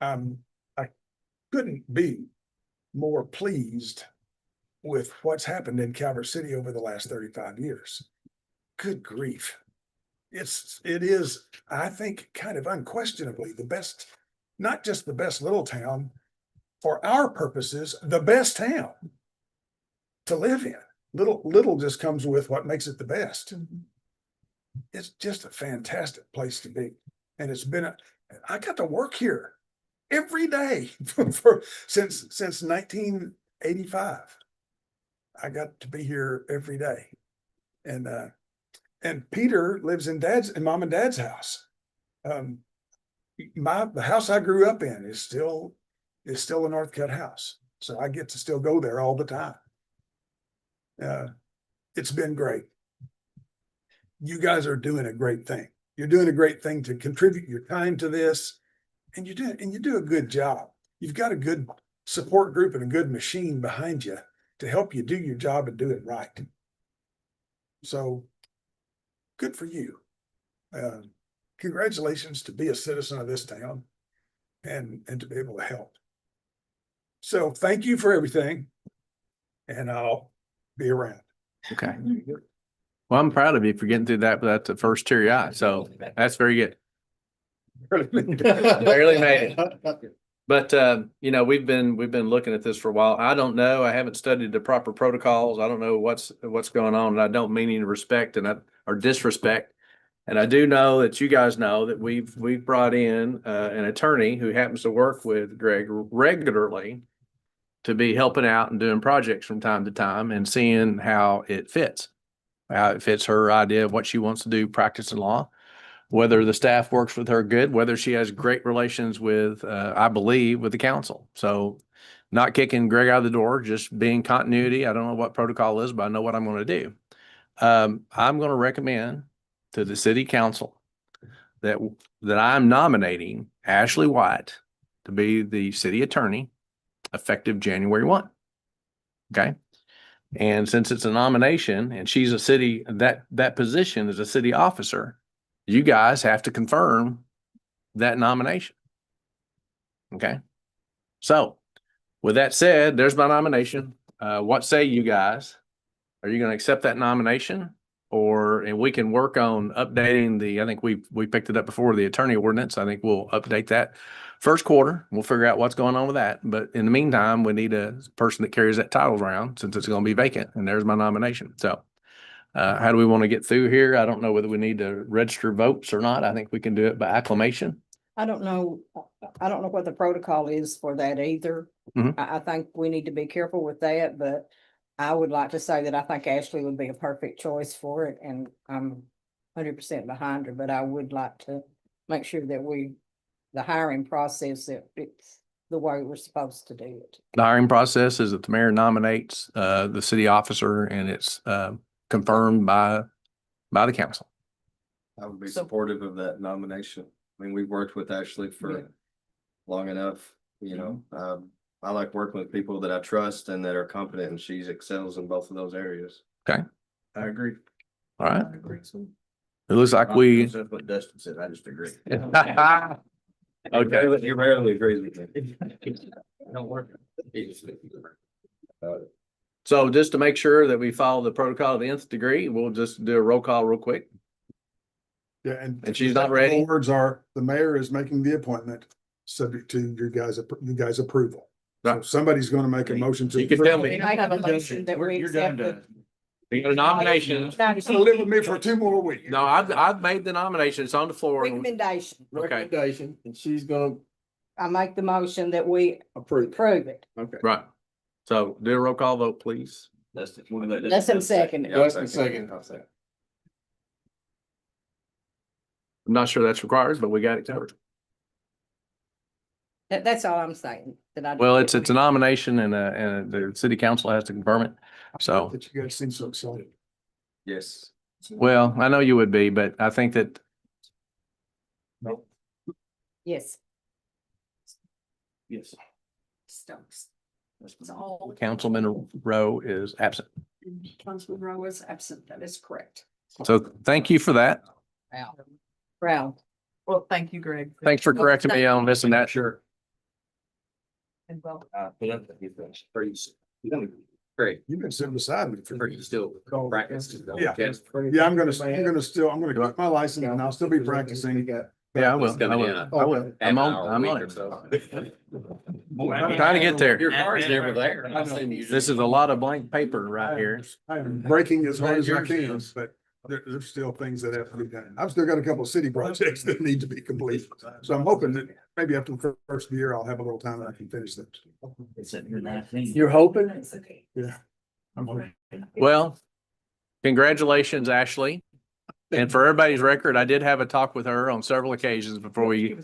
I couldn't be more pleased with what's happened in Calvert City over the last 35 years. Good grief. It is, I think, kind of unquestionably the best, not just the best little town, for our purposes, the best town to live in. Little just comes with what makes it the best. It's just a fantastic place to be. And it's been, I got to work here every day since 1985. I got to be here every day. And Peter lives in mom and dad's house. The house I grew up in is still a Northcutt house. So I get to still go there all the time. It's been great. You guys are doing a great thing. You're doing a great thing to contribute your time to this, and you do a good job. You've got a good support group and a good machine behind you to help you do your job and do it right. So good for you. Congratulations to be a citizen of this town and to be able to help. So thank you for everything, and I'll be around. Okay. Well, I'm proud of you for getting through that, but that's the first teary eye. So that's very good. Barely made it. But you know, we've been looking at this for a while. I don't know. I haven't studied the proper protocols. I don't know what's going on, and I don't mean any respect or disrespect. And I do know that you guys know that we've brought in an attorney who happens to work with Greg regularly to be helping out and doing projects from time to time and seeing how it fits her idea of what she wants to do, practicing law, whether the staff works with her good, whether she has great relations with, I believe, with the council. So not kicking Greg out of the door, just being continuity. I don't know what protocol is, but I know what I'm going to do. I'm going to recommend to the city council that I'm nominating Ashley White to be the city attorney effective January 1. Okay. And since it's a nomination and she's a city, that position is a city officer, you guys have to confirm that nomination. Okay. So with that said, there's my nomination. What say you guys? Are you going to accept that nomination? And we can work on updating I think we picked it up before, the attorney ordinance. I think we'll update that first quarter. We'll figure out what's going on with that. But in the meantime, we need a person that carries that title around since it's going to be vacant. And there's my nomination. So how do we want to get through here? I don't know whether we need to register votes or not. I think we can do it by acclamation. I don't know what the protocol is for that either. Mhm. I think we need to be careful with that, but I would like to say that I think Ashley would be a perfect choice for it, and I'm 100% behind her, but I would like to make sure that the hiring process, that it's the way we're supposed to do it. The hiring process is that the mayor nominates the city officer, and it's confirmed by the council. I would be supportive of that nomination. I mean, we've worked with Ashley for long enough, you know. I like working with people that I trust and that are competent, and she excels in both of those areas. Okay. I agree. All right. I agree. It looks like That's what Dustin said. I just agree. Okay. You rarely agrees with me. Don't work. So just to make sure that we follow the protocol to the nth degree, we'll just do a roll call real quick. Yeah, and she's not ready? The words are, the mayor is making the appointment subject to you guys' approval. So Right. somebody's going to make a motion to. You can tell me. I have a motion that we You're done accept to We got a nomination. He's gonna live with me for 2 more weeks. No, I've made the nomination. It's on the floor. Recommendation. Okay. Recommendation, and she's gonna I make the motion that we approve. approve it. Okay. Right. So do a roll call vote, please. Let him second it. Justin second. I'm not sure that's required, but we got it covered. That's all I'm saying. That I. Well, it's a nomination and the city council has to confirm it. So, That you guys seem so excited. Yes. well, I know you would be, but I think that Yes. Yes. Stokes. Councilman Rowe is absent. Councilman Rowe is absent. That is correct. So thank you for that. Brown. Well, thank you, Greg. Thanks for correcting me on this and that. Sure. And well, Great. You've been sitting beside me for. still practicing? Yeah. Yeah, I'm gonna keep my license and I'll still be practicing. Yeah, I will. I will. I will. I'm on it. I'm trying to get there. Your car's never there. This is a lot of blank paper right here. I am breaking as hard as I can, but there's still things that have to be done. I've still got a couple of city projects that need to be completed. So I'm hoping that maybe after the first year, I'll have a little time and I can finish them. You're hoping? Yeah. I'm hoping. Well, congratulations, Ashley. And for everybody's record, I did have a talk with her on several occasions before we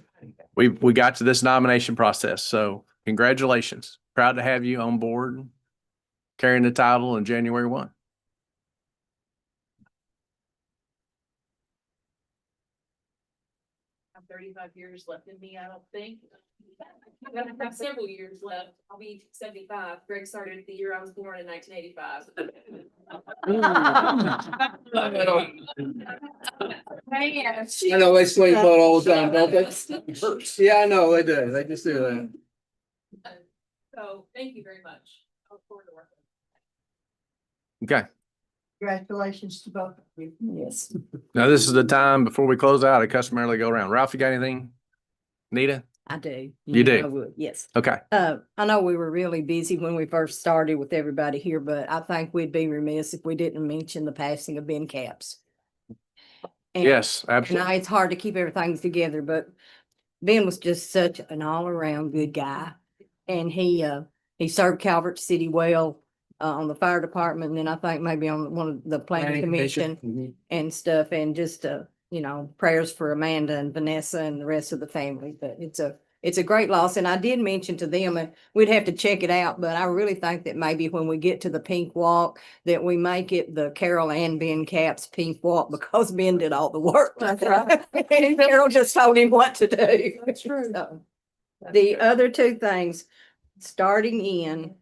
got to this nomination process. So congratulations. Proud to have you on board, carrying the title on January 1. I have 35 years left in me, I don't think. I have several years left. I'll be 75. Greg started the year I was born in 1985. I know they swing vote all the time, don't they? Yeah, I know, they do. They just do that. So thank you very much. I look forward to working. Okay. congratulations to both of you. Yes. Now, this is the time before we close out. I customarily go around. Ralph, you got anything? Nita? I do. You do? I would, yes. Okay. I know we were really busy when we first started with everybody here, but I think we'd be remiss if we didn't mention the passing of Ben Capps. And- Yes, And absolutely. it's hard to keep everything together, but Ben was just such an all-around good guy. And he served Calvert City well, on the fire department, and then I think maybe on one of the planning commission and stuff, and just, prayers for Amanda and Vanessa and the rest of the family. But it's a great loss. And I did mention to them, and we'd have to check it out, but I really think that maybe when we get to the Pink Walk, that we make it the Carol and Ben Capps Pink Walk, because Ben did all the work. That's right. And Carol just told him what to do. That's true. So, the other two things, starting in,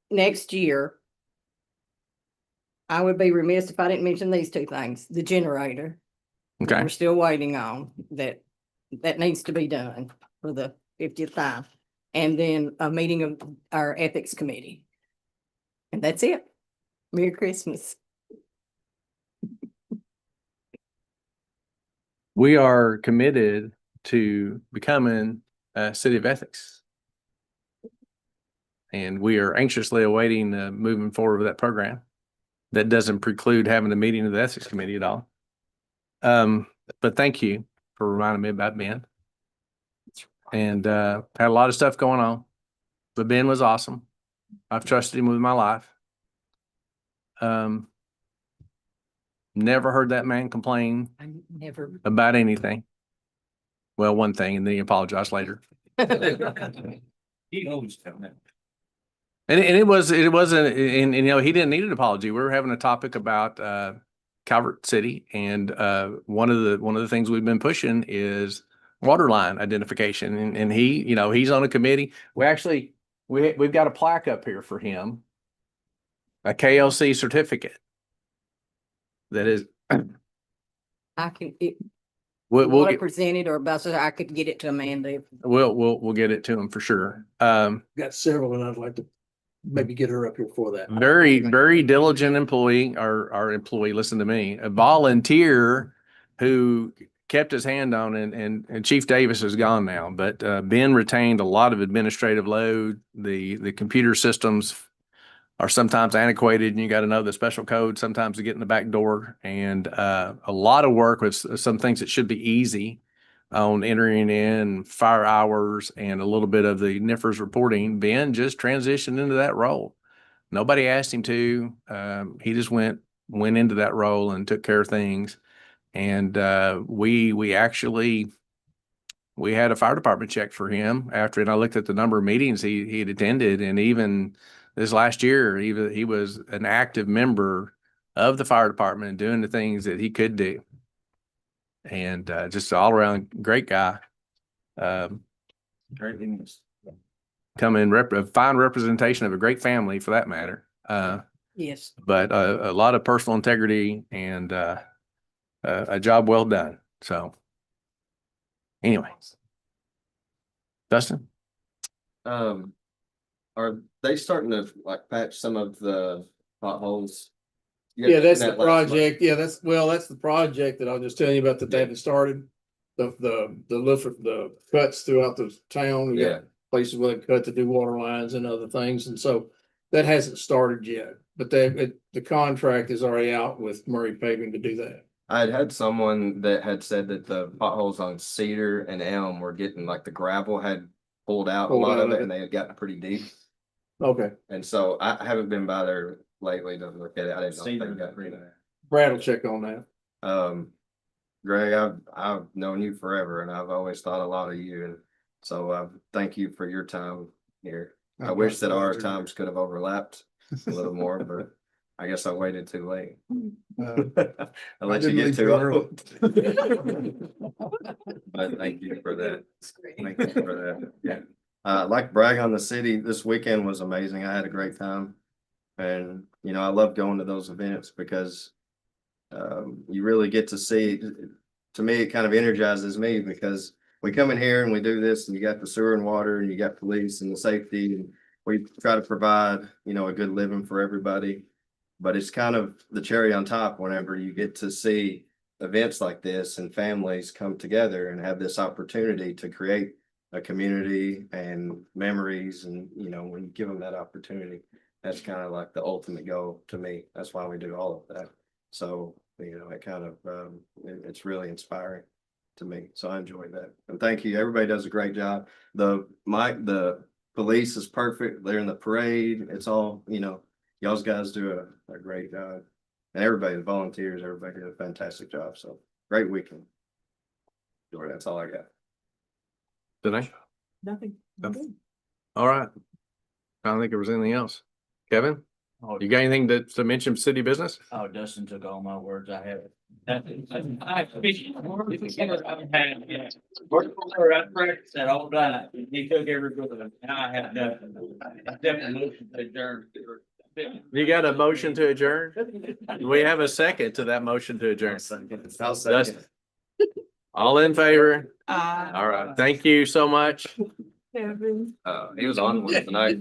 next year, I would be remiss if I didn't mention these two things. The generator. that Okay. We're still waiting on that needs to be done for the 50th time. And then a meeting of our ethics committee. And that's it. Merry Christmas. We are committed to becoming a city of ethics. And we are anxiously awaiting moving forward with that program. That doesn't preclude having a meeting of the ethics committee at all. But thank you for reminding me about Ben. And had a lot of stuff going on, but Ben was awesome. I've trusted him with my life. Never heard that man complain I never. about anything. Well, one thing, and then he apologized later. He always tell that. And it wasn't, and he didn't need an apology. We were having a topic about Calvert City, and one of the things we've been pushing is water line identification, and he, he's on a committee. We've got a plaque up here for him, a KLC certificate. That is, I can, we'll want to get, present it, or about, I could get it to Amanda. we'll get it to him for sure. Got several, and I'd like to maybe get her up here for that. Very, very diligent employee, our employee, listen to me, a volunteer who kept his hand on it, and Chief Davis is gone now, but Ben retained a lot of administrative load. The computer systems are sometimes antiquated and you got to know the special code sometimes to get in the back door. And a lot of work with some things that should be easy on entering in fire hours and a little bit of the NIFRS reporting. Ben just transitioned into that role. Nobody asked him to. He just went into that role and took care of things. And we actually had a fire department check for him after, and I looked at the number of meetings he had attended, and even this last year, he was an active member of the fire department and doing the things that he could do. And just all around great guy. Great news. Come in a fine representation of a great family for that matter. Yes. But a lot of personal integrity and a job well done. So anyway, Dustin? Are they starting to like patch some of the potholes? Yeah, that's the That last month. project. Yeah, that's the project that I was just telling you about that they haven't started. The cuts throughout the town. We got places where they cut to do water lines and other things. And so that hasn't started yet, but the contract is already out with Murray Paving to do that. I had someone that had said that the potholes on Cedar and Elm were getting like the gravel had pulled out a lot of it and they had gotten pretty deep. Okay. And so I haven't been by there lately to look at it. I didn't know if they got pretty bad. Brad will check on that. Greg, I've known you forever and I've always thought a lot of you. And so thank you for your time here. I wish that our times could have overlapped a little more, but I guess I waited too late. I let you get too old. But thank you for that. Thank you for that. Yeah. I'd like to brag on the city. This weekend was amazing. I had a great time. And, you know, I love going to those events because you really get to see, to me, it kind of energizes me because we come in here and we do this and you got the sewer and water and you got police and the safety and we try to provide, you know, a good living for everybody. But it's kind of the cherry on top whenever you get to see events like this and families come together and have this opportunity to create a community and memories. And, you know, when you give them that opportunity, that's kind of like the ultimate goal to me. That's why we do all of that. So, you know, it kind of, it's really inspiring to me. So I enjoy that. And thank you. Everybody does a great job. The police is perfect. They're in the parade. It's all, you know, y'all's guys do a great job. And everybody, the volunteers, everybody did a fantastic job. So great weekend. Jordan, that's all I got. Danae? Nothing. All right. I don't think there was anything else. Kevin? You got anything to mention city business? Oh, Dustin took all my words. I have it. That all time. He took every bit of it. And I have nothing. Definitely motion to adjourn. You got a motion to adjourn? We have a second to that motion to adjourn. I'll second. All in favor? All right. Thank you so much. He was on one tonight.